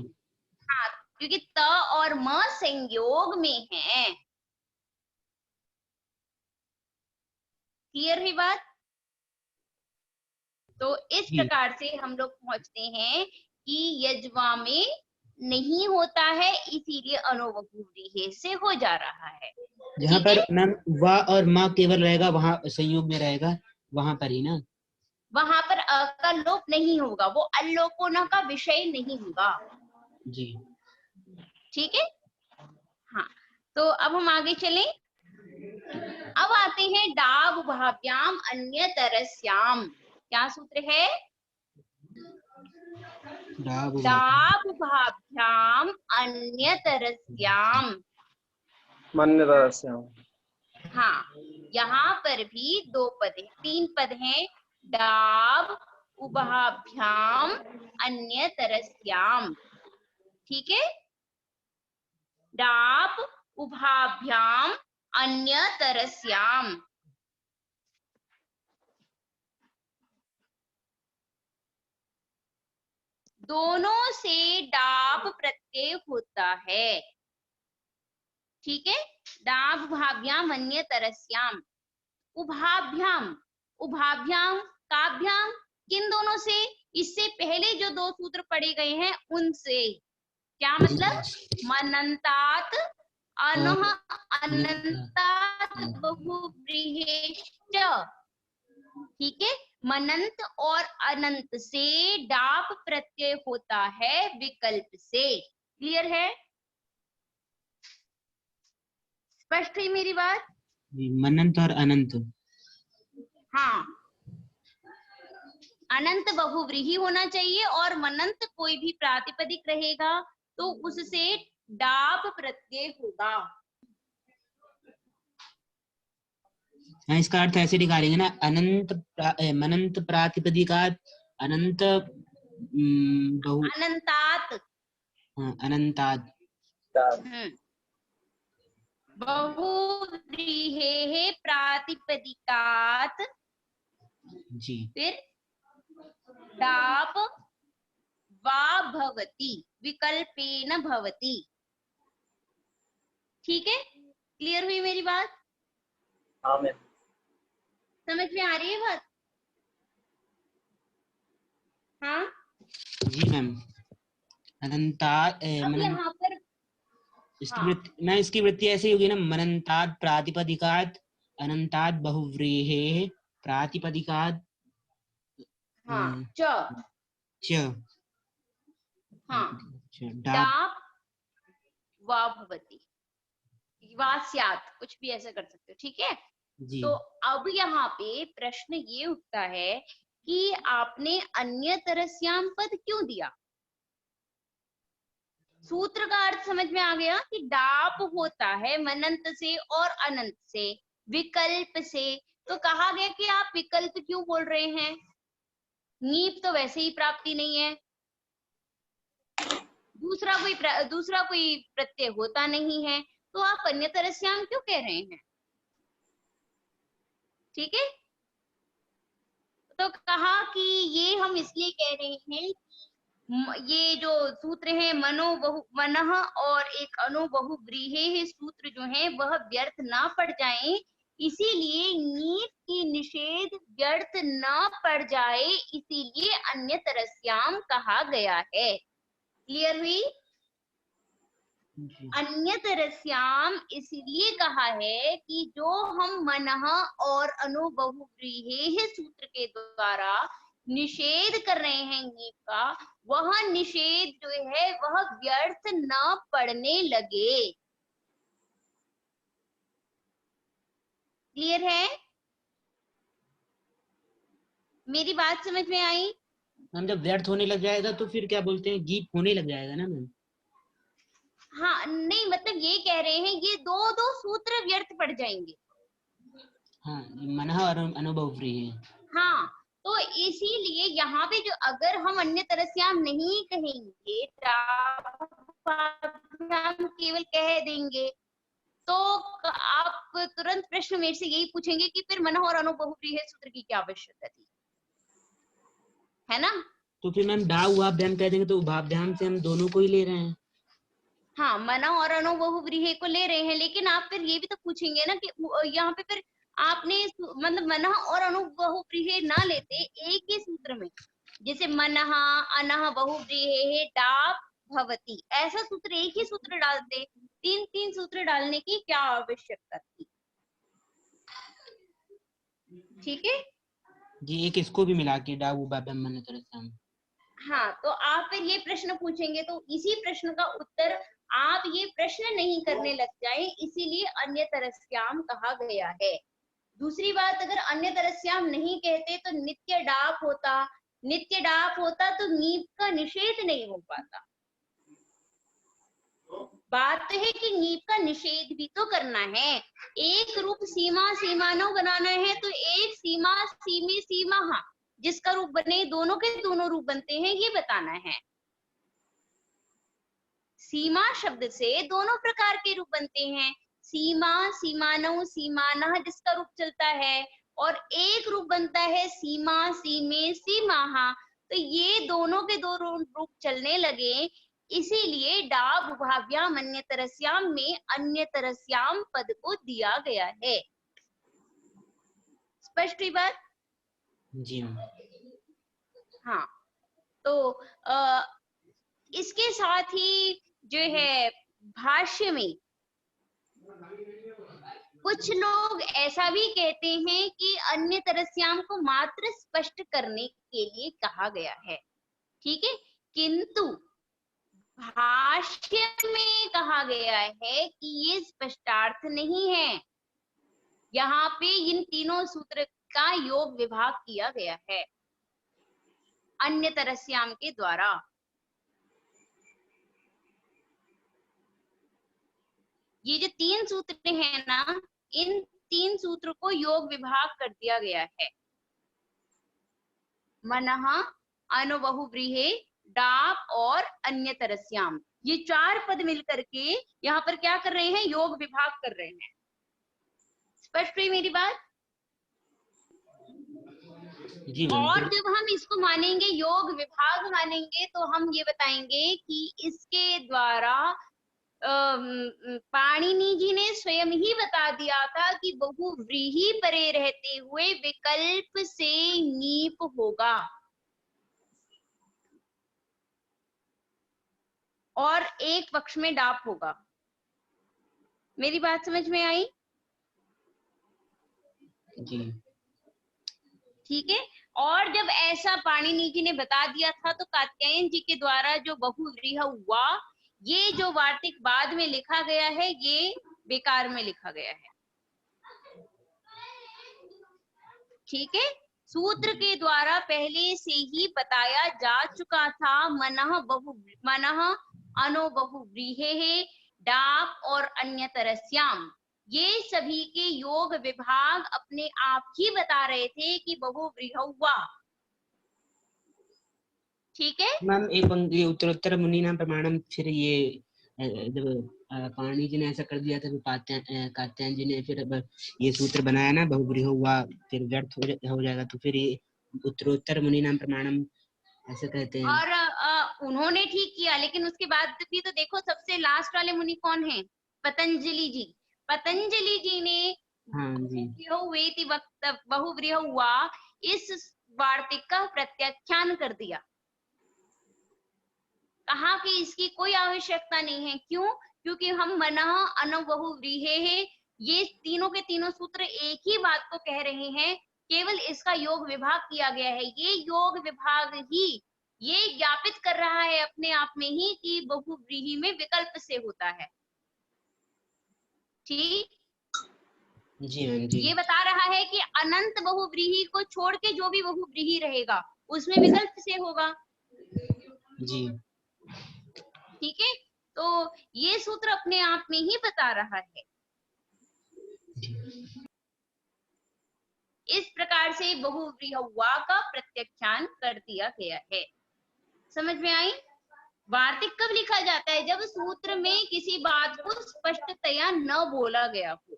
हाँ, क्योंकि त और म संयोग में है। क्लियर हुई बात? तो इस प्रकार से हम लोग पहुंचते हैं कि यज्वा में नहीं होता है, इसीलिए अनोबहुव्रीहि से हो जा रहा है। जहाँ ठीक पर है, मैम वा और मा केवल रहेगा वहां संयोग में रहेगा, वहां पर ही ना। वहां पर अ का लोप नहीं होगा, वो अल्लोपना का विषय नहीं होगा। जी ठीक है, हाँ। तो अब हम आगे चलें। अब आते हैं डाब भाव्याम अन्य तरस्याम। क्या सूत्र है? डाब डाब भाभ्याम अन्य तरस्याम। मन्यतरस्याम। हाँ, यहाँ पर भी दो पद है, तीन पद हैं। डाब उभाभ्याम अन्य तरस्याम। ठीक है, डाब उभाभ्याम अन्य तरस्याम। दोनों से डाब प्रत्यय होता है। ठीक है, डाब भाभ्याम अन्य तरस्याम। उभाभ्याम, उभाभ्याम काभ्याम, किन दोनों से? इससे पहले जो दो सूत्र पढ़े गए हैं उनसे। क्या मतलब? मनंतात अनह अनंतात बहुव्रीहेश्च। ठीक है, मनंत और अनंत से डाप प्रत्यय होता है विकल्प से। क्लियर है? स्पष्ट है मेरी बात? मनंत और अनंत। हाँ, अनंत बहुव्रीहि होना चाहिए और मनंत कोई भी प्रातिपदिक रहेगा तो उससे डाप प्रत्यय होगा। हाँ, इसका अर्थ ऐसे निकालेंगे ना, मनंत प्रातिपदिकात अनंत बहु अनंतात। हाँ, अनंताद। बहुव्रीहेः प्रातिपदिकात जी फिर डाप वा भवति, विकल्पेन भवति। ठीक है, क्लियर हुई मेरी बात? हाँ मैम। समझ में आ रही है बात? हाँ, जी मैम। अनंताद अब यहाँ पर इसकी वृत्ति ऐसे ही होगी ना, मनंताद प्रातिपदिकात अनंताद बहुव्रीहेः प्रातिपदिकात हाँ च, च हाँ डाब डाप वा भवति वा स्यात्, कुछ भी ऐसा कर सकते हो। ठीक है, जी। तो अब यहाँ पे प्रश्न ये उठता है कि आपने अन्य तरस्याम पद क्यों दिया? सूत्र का अर्थ समझ में आ गया कि डाप होता है मनंत से और अनंत से, विकल्प से। तो कहा गया कि आप विकल्प क्यों बोल रहे हैं? नीप तो वैसे ही प्राप्ति नहीं है, दूसरा कोई प्रत्यय होता नहीं है, तो आप अन्य तरस्याम क्यों कह रहे हैं? ठीक है, तो कहा कि ये हम इसलिए कह रहे हैं ये जो सूत्र है मनः और एक अनु बहुव्रीहेः सूत्र जो है वह व्यर्थ ना पड़ जाए, इसीलिए नीट की निषेध व्यर्थ ना पड़ जाए, इसीलिए अन्य तरस्याम कहा गया है। क्लियर हुई? अन्य तरस्याम इसलिए कहा है कि जो हम मनः और अनु बहुव्रीहेः सूत्र के द्वारा निषेध कर रहे हैं नीट का, वह निषेध जो है वह व्यर्थ न पड़ने लगे। क्लियर है? मेरी बात समझ में आई? हम जब व्यर्थ होने लग जाएगा तो फिर क्या बोलते हैं, गीत होने लग जाएगा ना मैम। हाँ, नहीं मतलब ये कह रहे हैं ये दो दो सूत्र व्यर्थ पड़ जाएंगे। हाँ, मनः और अनुभवव्रीहि। हाँ, तो इसीलिए यहाँ पे जो अगर हम अन्य तरस्याम नहीं कहेंगे, हम केवल कह देंगे, तो आप तुरंत प्रश्न मेरे से यही पूछेंगे कि फिर मनः और अनुभवव्रीहि सूत्र की क्या आवश्यकता थी, है ना? तो फिर मैम डा उभाभ्याम कह देंगे तो उभाभ्याम से हम दोनों को ही ले रहे हैं। हाँ, मनः और अनुभवव्रीहि को ले रहे हैं, लेकिन आप फिर ये भी तो पूछेंगे ना कि यहाँ पे फिर आपने मतलब मनः और अनुभवव्रीहि ना लेते एक ही सूत्र में, जैसे मनः अनः बहुव्रीहि डाप भवति। ऐसा सूत्र, एक ही सूत्र डालते, तीन तीन सूत्र डालने की क्या आवश्यकता थी? ठीक है, जी एक इसको भी मिला के डाउ बाबा मन तरसम। हाँ। तो आप फिर ये प्रश्न पूछेंगे तो इसी प्रश्न का उत्तर आप ये प्रश्न नहीं करने लग जाएं, इसीलिए अन्य तरस्याम कहा गया है। दूसरी बात, अगर अन्य तरस्याम नहीं कहते तो नित्य डाप होता, नित्य डाप होता तो नीप का निषेध नहीं हो पाता। बात तो है कि नीप का निषेध भी तो करना है। एक रूप सीमा सीमानो बनाना है तो एक सीमा सीमी सीमा, हाँ, जिसका रूप बने दोनों के दोनों रूप बनते हैं ये बताना है। सीमा शब्द से दोनों प्रकार के रूप बनते हैं, सीमा सीमानो सीमाना जिसका रूप चलता है, और एक रूप बनता है सीमा सीमे सीमाहा। तो ये दोनों के दो रूप चलने लगे, इसीलिए डाब भाव्याम अन्य तरस्याम में अन्य तरस्याम पद को दिया गया है। स्पष्ट हुई बात? जी हाँ। तो इसके साथ ही जो है भाष्य में कुछ लोग ऐसा भी कहते हैं कि अन्य तरस्याम को मात्र स्पष्ट करने के लिए कहा गया है, ठीक है, किंतु भाष्य में कहा गया है कि ये स्पष्टार्थ नहीं है। यहाँ पे इन तीनों सूत्र का योग विभाग किया गया है अन्य तरस्याम के द्वारा। ये जो तीन सूत्र हैं ना, इन तीन सूत्र को योग विभाग कर दिया गया है। मनः, अनुबहुव्रीहे, डाप और अन्य तरस्याम, ये चार पद मिलकर के यहाँ पर क्या कर रहे हैं? योग विभाग कर रहे हैं। स्पष्ट हुई मेरी बात? जी और जब हम इसको मानेंगे, योग विभाग मानेंगे, तो हम ये बताएंगे कि इसके द्वारा पाणिनि जी ने स्वयं ही बता दिया था कि बहुव्रीहि परे रहते हुए विकल्प से नीप होगा, और एक पक्ष में डाप होगा। मेरी बात समझ में आई? जी ठीक है। और जब ऐसा पाणिनि जी ने बता दिया था तो कात्यायन जी के द्वारा जो बहुव्रीह हुआ, ये जो वार्तिक बाद में लिखा गया है ये बेकार में लिखा गया है। ठीक है, सूत्र के द्वारा पहले से ही बताया जा चुका था। मनः अनो बहुव्रीहे, डाप और अन्य तरस्याम, ये सभी के योग विभाग अपने आप ही बता रहे थे कि बहुव्रीह हुआ। ठीक है मैम, एक ये उत्तरोत्तर मुनि नाम प्रमाणम, फिर ये जब पाणिनि जी ने ऐसा कर दिया था तो कात्यायन जी ने फिर ये सूत्र बनाया ना, बहुव्रीहि हुआ फिर व्यर्थ हो जाएगा, तो फिर ये उत्तरोत्तर मुनि नाम प्रमाणम ऐसे कहते हैं। और उन्होंने ठीक किया, लेकिन उसके बाद भी तो देखो सबसे लास्ट वाले मुनि कौन है? पतंजलि जी। पतंजलि जी ने हाँ जी बहुव्रीह हुआ इस वार्तिक का प्रत्याख्यान कर दिया, कहा कि इसकी कोई आवश्यकता नहीं है। क्यों? क्योंकि हम मनः अनु बहुव्रीहे है, ये तीनों के तीनों सूत्र एक ही बात को कह रहे हैं, केवल इसका योग विभाग किया गया है। ये योग विभाग ही ये ज्ञापित कर रहा है अपने आप में ही कि बहुव्रीहि में विकल्प से होता है। ठीक, जी मैम जी ये बता रहा है कि अनंत बहुव्रीहि को छोड़ के जो भी बहुव्रीहि रहेगा उसमें विकल्प से होगा। जी ठीक है, तो ये सूत्र अपने आप में ही बता रहा है। इस प्रकार से बहुव्रीह हुआ का प्रत्याख्यान कर दिया गया है। समझ में आई? वार्तिक कब लिखा जाता है? जब सूत्र में किसी बात को स्पष्टतया न बोला गया हो।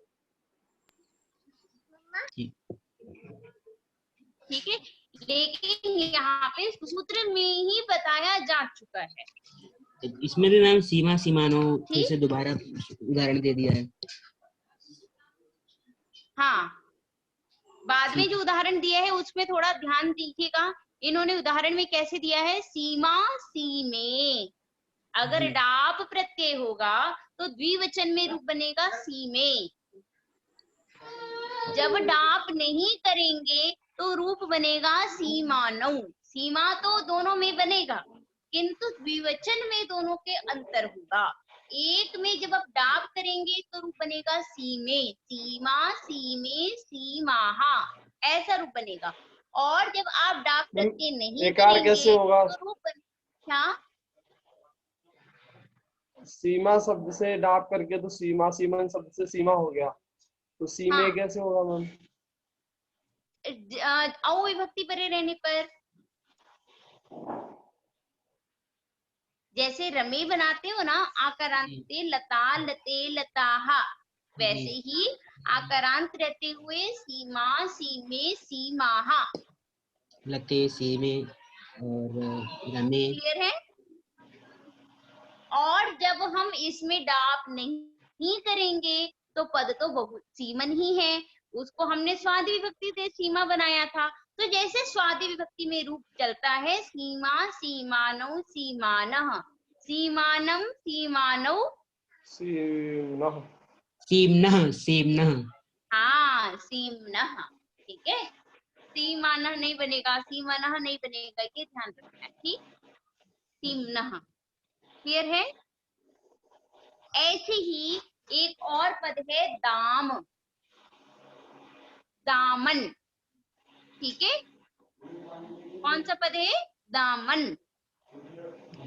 ठीक है, लेकिन यहाँ पे सूत्र में ही बताया जा चुका है। इसमें भी मैम सीमा सीमानो फिर ठीक, से दोबारा उदाहरण दे दिया है। हाँ, बाद में जो उदाहरण दिया है उसमें थोड़ा ध्यान दीजिएगा। इन्होंने उदाहरण में कैसे दिया है? सीमा सीमे। अगर जी। डाप प्रत्यय होगा तो द्विवचन में रूप बनेगा सीमे। जब डाप नहीं करेंगे तो रूप बनेगा सीमानौ। सीमा तो दोनों में बनेगा, किंतु द्विवचन में दोनों के अंतर होगा। एक में जब आप डाप करेंगे तो रूप बनेगा सीमे, सीमा, सीमे, सीमाहा, ऐसा रूप बनेगा। और जब आप डाप प्रत्यय नहीं एकार करेंगे कैसे होगा? तो रूप क्या? सीमा शब्द से डाप करके तो सीमा, सीमन शब्द से सीमा हो गया, तो सीमे हाँ। कैसे होगा मैम? औ विभक्ति परे रहने पर, जैसे रमे बनाते हो ना, आकारांते लता, लते, लताहा, वैसे ही आकारांत रहते हुए सीमा, सीमे, सीमाहा। लते, सीमे और रमे। क्लियर है? और जब हम इसमें डाप नहीं करेंगे तो पद तो बहुत सीमन ही है, उसको हमने स्वादि विभक्ति से सीमा बनाया था। तो जैसे स्वादि विभक्ति में रूप चलता है सीमा, सीमानौ, सीमानः, सीमानम, सीमानौ, सीमनः, सीमनः, सीमनः। हाँ सीमनः। ठीक है, सीमानः नहीं बनेगा, सीमानः नहीं बनेगा, ये ध्यान रखना है। ठीक, सीमनः। क्लियर है? ऐसे ही एक और पद है दाम, दामन। ठीक है, कौन सा पद है? दामन।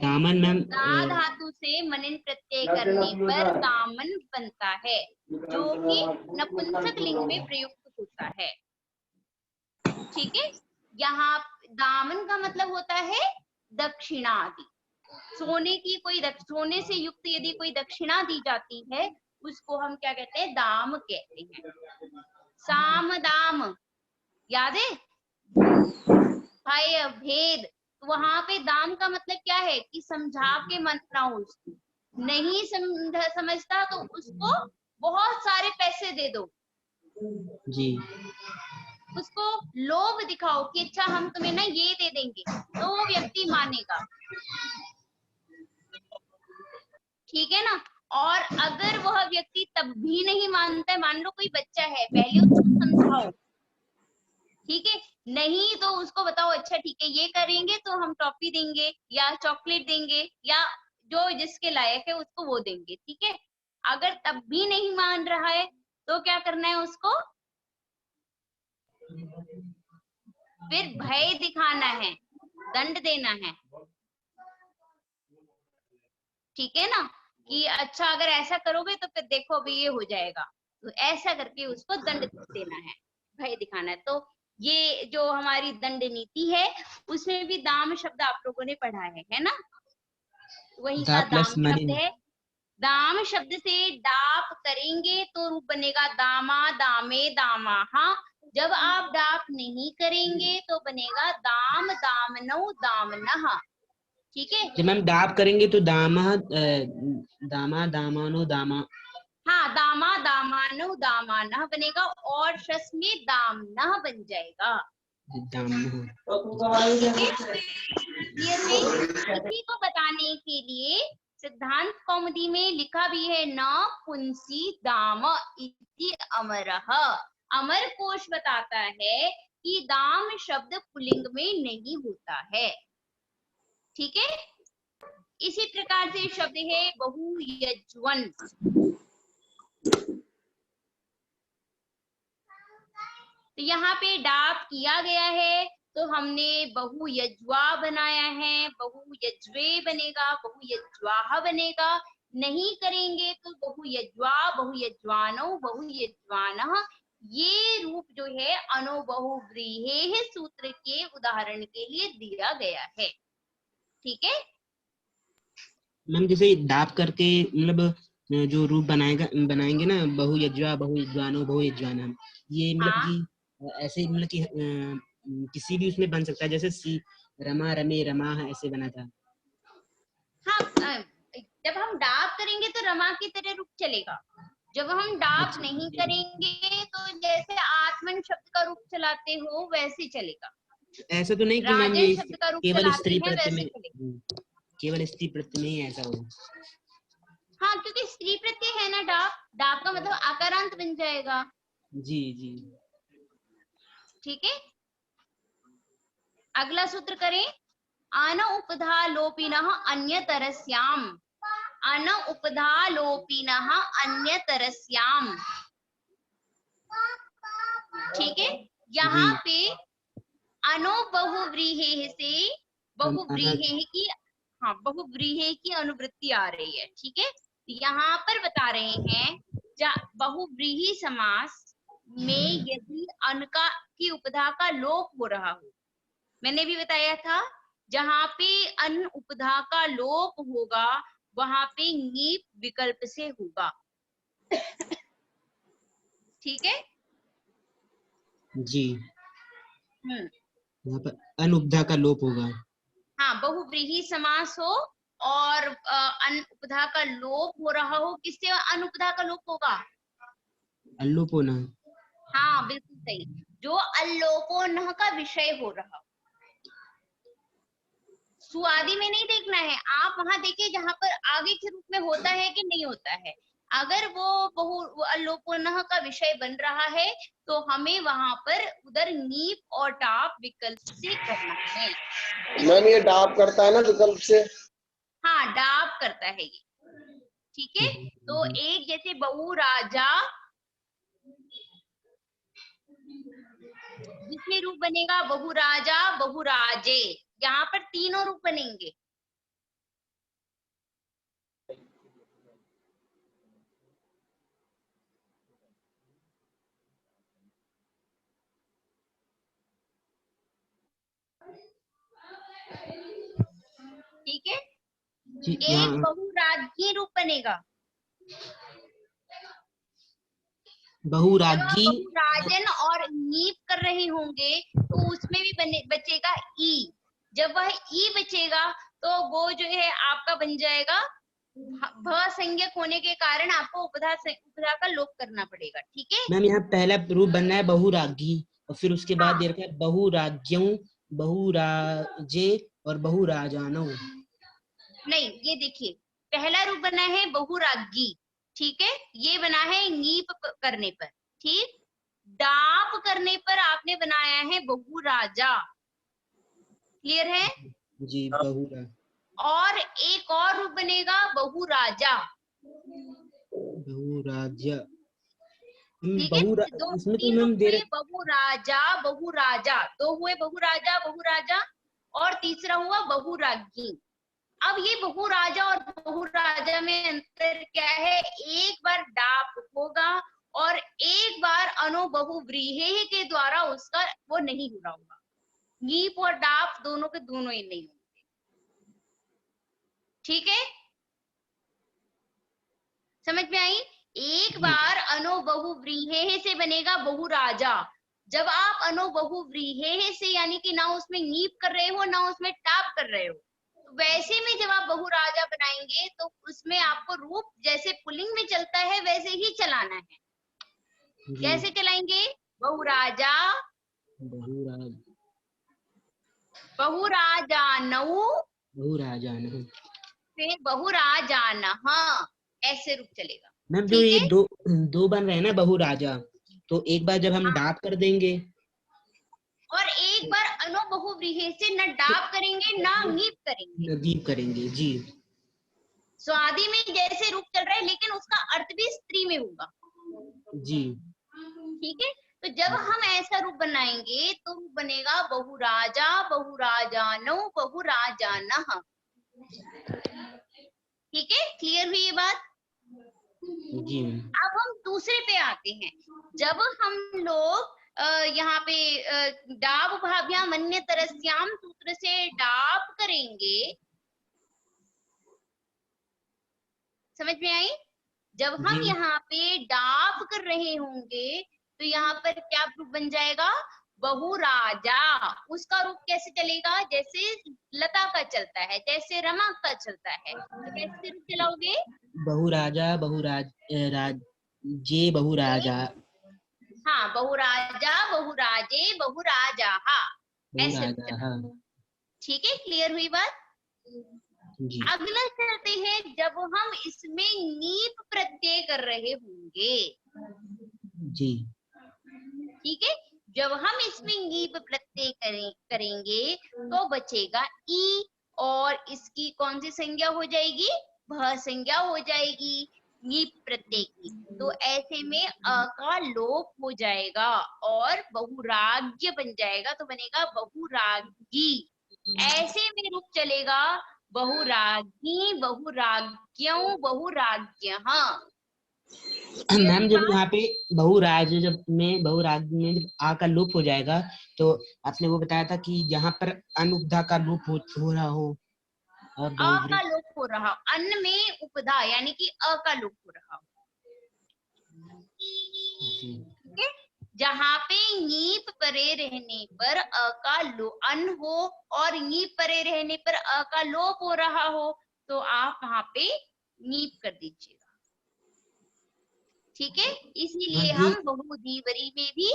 दामन मैम दा धातु से मनन प्रत्यय करने पर दामन बनता है, जो कि नपुंसक लिंग में प्रयुक्त होता है। ठीक है, यहाँ दामन का मतलब होता है दक्षिणा आदि। सोने की कोई सोने से युक्त यदि कोई दक्षिणा दी जाती है उसको हम क्या कहते हैं? दाम कहते हैं। साम दाम याद है? भय भेद, वहां पे दाम का मतलब क्या है कि समझा के मनाओ उसको, नहीं समझता तो उसको बहुत सारे पैसे दे दो, जी। उसको लोभ दिखाओ कि अच्छा हम तुम्हें ना ये दे देंगे, तो वो व्यक्ति मानेगा। ठीक है ना? और अगर वह व्यक्ति तब भी नहीं मानता है, मान लो कोई बच्चा है, पहले उसको समझाओ, ठीक है, नहीं तो उसको बताओ अच्छा ठीक है ये करेंगे तो हम टॉफी देंगे या चॉकलेट देंगे या जो जिसके लायक है उसको वो देंगे। ठीक है, अगर तब भी नहीं मान रहा है तो क्या करना है? उसको फिर भय दिखाना है, दंड देना है। ठीक है ना, कि अच्छा अगर ऐसा करोगे तो फिर देखो अभी ये हो जाएगा, तो ऐसा करके उसको दंड देना है, भय दिखाना है। तो ये जो हमारी दंड नीति है उसमें भी दाम शब्द आप लोगों ने पढ़ा है ना? वही दा का प्लस दाम शब्द मनिन। है। दाम शब्द से डाप करेंगे तो रूप बनेगा दामा, दामे, दामाहा। जब आप डाप नहीं करेंगे तो बनेगा दाम, दामनौ, दामनः। ठीक है, जब मैम डाप करेंगे तो दामा, दामा, दामानो, दामा। हाँ दामा, दामानौ, दामानः बनेगा और शस में दामनः बन जाएगा। दामनः। क्लियर है? इसी को बताने के लिए सिद्धांत कौमुदी में लिखा भी है न पुंसी दाम इति अमरः। अमर कोश बताता है कि दाम शब्द पुल्लिंग में नहीं होता है। ठीक है, इसी प्रकार से शब्द है बहुयज्वन। तो यहाँ पे डाप किया गया है तो हमने बहुयज्वा बनाया है, बहुयज्वे बनेगा, बहुयज्वाह बनेगा। नहीं करेंगे तो बहुयज्वा, बहुयज्वानो, बहुयज्वानः। ये रूप जो है अनो बहुव्रीहेः सूत्र के उदाहरण के लिए दिया गया है। ठीक है, मैम जैसे डाप करके मतलब जो रूप बनाएंगे ना, बहुयज्वा, बहुयज्वानो, बहुयज्वानम, ये मतलब हाँ कि ऐसे मतलब कि किसी भी उसमें बन सकता है, जैसे सी रमा, रमे, रमा ऐसे बना था। हाँ, जब हम डाप करेंगे तो रमा की तरह रूप चलेगा। जब हम डाप अच्छा, नहीं करेंगे तो जैसे आत्मन शब्द का रूप चलाते हो वैसे चलेगा, ऐसा तो नहीं कि मैम राजन ये शब्द का रूप केवल चलाते स्त्री हैं प्रत्यय वैसे में। चलेगा। केवल स्त्री प्रत्यय में ही ऐसा होगा। हाँ, क्योंकि स्त्री प्रत्यय है ना डाप, डाप का मतलब आकारांत बन जाएगा। जी जी। ठीक है, अगला सूत्र करें। अन उपधा लोपिनः अन्यतरस्याम, अन उपधा लोपिनः अन्यतरस्याम। ठीक है, यहाँ पे अनो बहुव्रीहि से बहुव्रीहि की, हाँ बहुव्रीहि की अनुवृत्ति आ रही है। ठीक है, यहाँ पर बता रहे हैं बहुव्रीहि समास में यदि अन का की उपधा का लोप हो रहा हो, मैंने भी बताया था जहाँ पे अन उपधा का लोप होगा वहां पे नीप विकल्प से होगा। ठीक है जी, हम्म, यहाँ पर अनुपधा का लोप होगा। हाँ, बहुव्रीहि समास हो और अन उपधा का लोप हो रहा हो, किससे अन उपधा का लोप होगा? अल्लोपोना। हाँ बिल्कुल सही, जो अल्लोपोन का विषय हो रहा हो। सुआदि में नहीं देखना है, आप वहां देखिए जहां पर आगे के रूप में होता है कि नहीं होता है। अगर वो अल्लोपोन का विषय बन रहा है तो हमें वहां पर उधर नीप और टाप विकल्प से करना है। मैम ये डाप करता है ना विकल्प से? हाँ, डाप करता है ये। ठीक है, तो एक जैसे बहु राजा, जिसमें रूप बनेगा बहु राजा बहु राजे, यहाँ पर तीनों रूप बनेंगे। ठीक है, एक बहुराज्ञी रूप बनेगा। बहुराज्ञी, जब आप बहुराजन और नीप कर रहे होंगे तो उसमें भी बचेगा ई। जब वह ई बचेगा तो वो जो है आपका बन जाएगा भ संज्ञक होने के कारण आपको उपधा का लोप करना पड़ेगा। ठीक है मैम यहाँ पहला रूप बनना है बहुराज्ञी और फिर उसके बाद दे रखा है बहुराज्यों, बहुराजे और बहुराजानों। नहीं, ये देखिए पहला रूप बना है बहुराज्ञी। ठीक है, ये बना है नीप करने पर। ठीक, डाप करने पर आपने बनाया है बहुराजा। क्लियर है? जी, बहुरा, और एक और रूप बनेगा बहुराजा। बहुराज्य, ठीक है, दो इसमें तो तीन मैम रूप दे हुए, रखे बहुराजा बहुराजा, दो हुए बहुराजा बहुराजा, और तीसरा हुआ बहुराज्ञी। अब ये बहुराजा और बहुराजा में अंतर क्या है? एक बार डाप होगा और एक बार अनो बहुव्रीहि के द्वारा उसका वो नहीं हो रहा होगा। नीप और डाप दोनों के दोनों ही नहीं होंगे। ठीक है, समझ में आई? एक बार अनो बहुव्रीहि से बनेगा बहुराजा। जब आप अनो बहुव्रीहि से यानी कि ना उसमें नीप कर रहे हो ना उसमें टाप कर रहे हो, वैसे में जब आप बहुराजा बनाएंगे तो उसमें आपको रूप जैसे पुल्लिंग में चलता है वैसे ही चलाना है। कैसे चलाएंगे? बहुराजा बहुराज, बहुराजानऊ, बहुराजान। फिर बहुराजानः, ऐसे रूप चलेगा। मैम जो ठीक ये है, दो बन रहे हैं ना बहुराजा, तो एक बार जब हम डाप कर देंगे और एक बार अनो बहुव्रीहि से न डाप करेंगे ना नीप करेंगे। नदीप करेंगे। जी स्वादि में जैसे रूप चल रहा है लेकिन उसका अर्थ भी स्त्री में होगा। जी। ठीक है, तो जब हम ऐसा रूप बनाएंगे तो रूप बनेगा बहुराजा बहुराजानो बहुराजानः। ठीक है, क्लियर हुई ये बात? जी अब हम दूसरे पे आते हैं। जब हम लोग यहाँ पे डाब भाभ्याम अन्यतरस्याम सूत्र से डाब करेंगे, समझ में आई? जब हम यहाँ पे डाब कर रहे होंगे तो यहाँ पर क्या रूप बन जाएगा? बहुराजा। उसका रूप कैसे चलेगा? जैसे लता का चलता है, जैसे रमा का चलता है, तो कैसे रूप चलाओगे? बहुराजा जे बहुराजा, हाँ, बहुराजा बहुराजे बहुराजा, ऐसे रूप बहुराजा। चलेगा। ठीक है, क्लियर हुई बात? जी अगला चलते हैं जब हम इसमें नीप प्रत्यय कर रहे होंगे। जी ठीक है, जब हम इसमें नीप प्रत्यय करेंगे तो बचेगा ई, और इसकी कौन सी संज्ञा हो जाएगी? भ संज्ञा हो जाएगी नीप प्रत्यय की। तो ऐसे में अ का लोप हो जाएगा और बहुराग्य बन जाएगा, तो बनेगा बहुरागी। ऐसे में रूप चलेगा बहुरागी, बहुराग्यों, बहुराग्यः। मैम जब यहाँ पे बहुराज में जब आ का लोप हो जाएगा, तो आपने वो बताया था कि जहाँ पर अनुपधा का लोप हो रहा हो और अ का बहुव्रीहि। लोप हो रहा, अन्न में उपधा यानी कि अ का लोप हो रहा। जी ठीक है, जहाँ पे नीप परे रहने पर अ का अन्न हो और नीप परे रहने पर अ का लोप हो रहा हो, तो आप वहां पे नीप कर दीजिएगा। ठीक है, इसीलिए जी हम बहुधीवरी में भी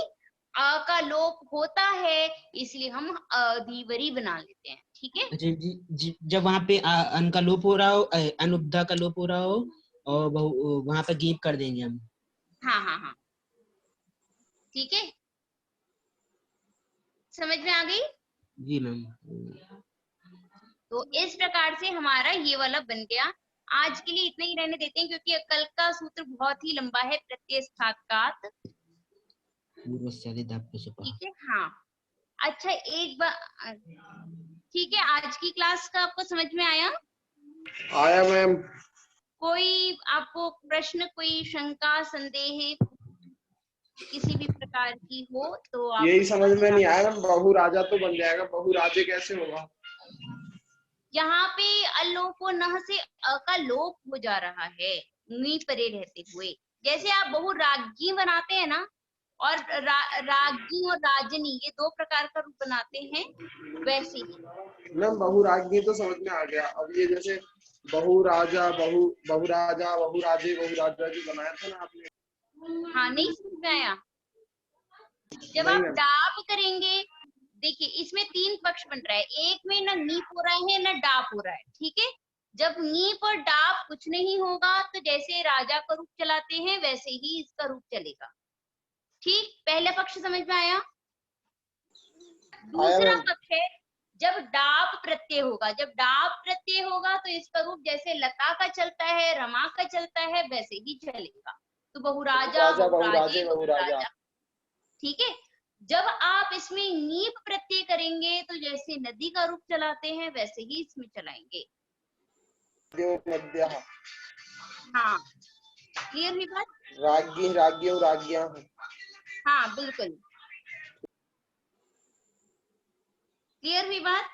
अ का लोप होता है, इसलिए हम अधीवरी बना लेते हैं। ठीक है, जी जी जब वहाँ पे अन का लोप हो रहा हो, अनुपधा का लोप हो रहा हो, और वहाँ पे गीप कर देंगे हम। हाँ हाँ हाँ, ठीक है, समझ में आ गई? जी मैम। तो इस प्रकार से हमारा ये वाला बन गया। आज के लिए इतना ही रहने देते हैं, क्योंकि कल का सूत्र बहुत ही लंबा है, प्रत्ययस्थात्कात। ठीक है, हाँ, अच्छा एक बार, ठीक है, आज की क्लास का आपको समझ में आया? आया मैम। कोई आपको प्रश्न, कोई शंका, संदेह किसी भी प्रकार की हो तो आप यही समझ में नहीं आया मैम, बहु राजा तो बन जाएगा, बहु राजे कैसे होगा? यहाँ पे अलोपो नह से अ का लोप हो जा रहा है नी परे रहते हुए। जैसे आप बहुराज्ञी बनाते हैं ना, और राज्ञी और राजनी ये दो प्रकार का रूप बनाते हैं, वैसे ही। मैम बहुराज्ञी तो समझ में आ गया। अब ये जैसे बहु राजा, बहुराजा, बहुराजे, बहुराजा जो बनाया था ना आपने। हाँ, नहीं समझ में आया? जब नहीं आप मैम। डाप करेंगे, देखिए इसमें तीन पक्ष बन रहा है, एक में ना नीप हो रहा है ना डाप हो रहा है। ठीक है, जब नीप और डाप कुछ नहीं होगा, तो जैसे राजा का रूप चलाते हैं वैसे ही इसका रूप चलेगा। ठीक, पहला पक्ष समझ में आया? आया दूसरा मैम। पक्ष है जब डाप प्रत्यय होगा। जब डाप प्रत्यय होगा तो इसका रूप जैसे लता का चलता है, रमा का चलता है, वैसे ही चलेगा। तो बहुराजा, राजा, बहुराजे, बहुराजे, बहुराजा। बहुराजा। ठीक है, जब आप इसमें नीप प्रत्यय करेंगे तो जैसे नदी का रूप चलाते हैं वैसे ही इसमें चलाएंगे। नद्यः। हाँ, क्लियर हुई बात? राज्ञी, राज्ञो, राज्ञाः। हाँ बिल्कुल, क्लियर हुई बात?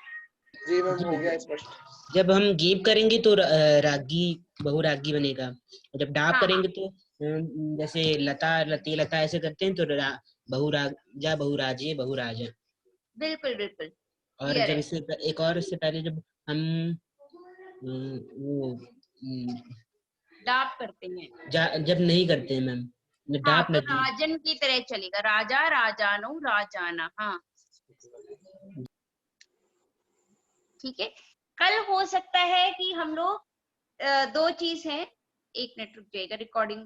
जी मैम, हो गया स्पष्ट। जब हम गीप करेंगे तो रागी बहुरागी बनेगा, और जब डाप हाँ हाँ, करेंगे तो जैसे लता लती लता ऐसे करते हैं, तो बहुराजा बहुराजे बहुराजा। बिल्कुल बिल्कुल और क्लियर जब है। इससे एक और इससे पहले जब हम वो डाप करते हैं, जब नहीं करते हैं मैम, हाँ, डाप तो नदी। राजन की तरह चलेगा, राजा, राजानो, राजाना। हाँ, ठीक है, कल हो सकता है कि हम लोग दो चीज है, एक मिनट रुक जाएगा, रिकॉर्डिंग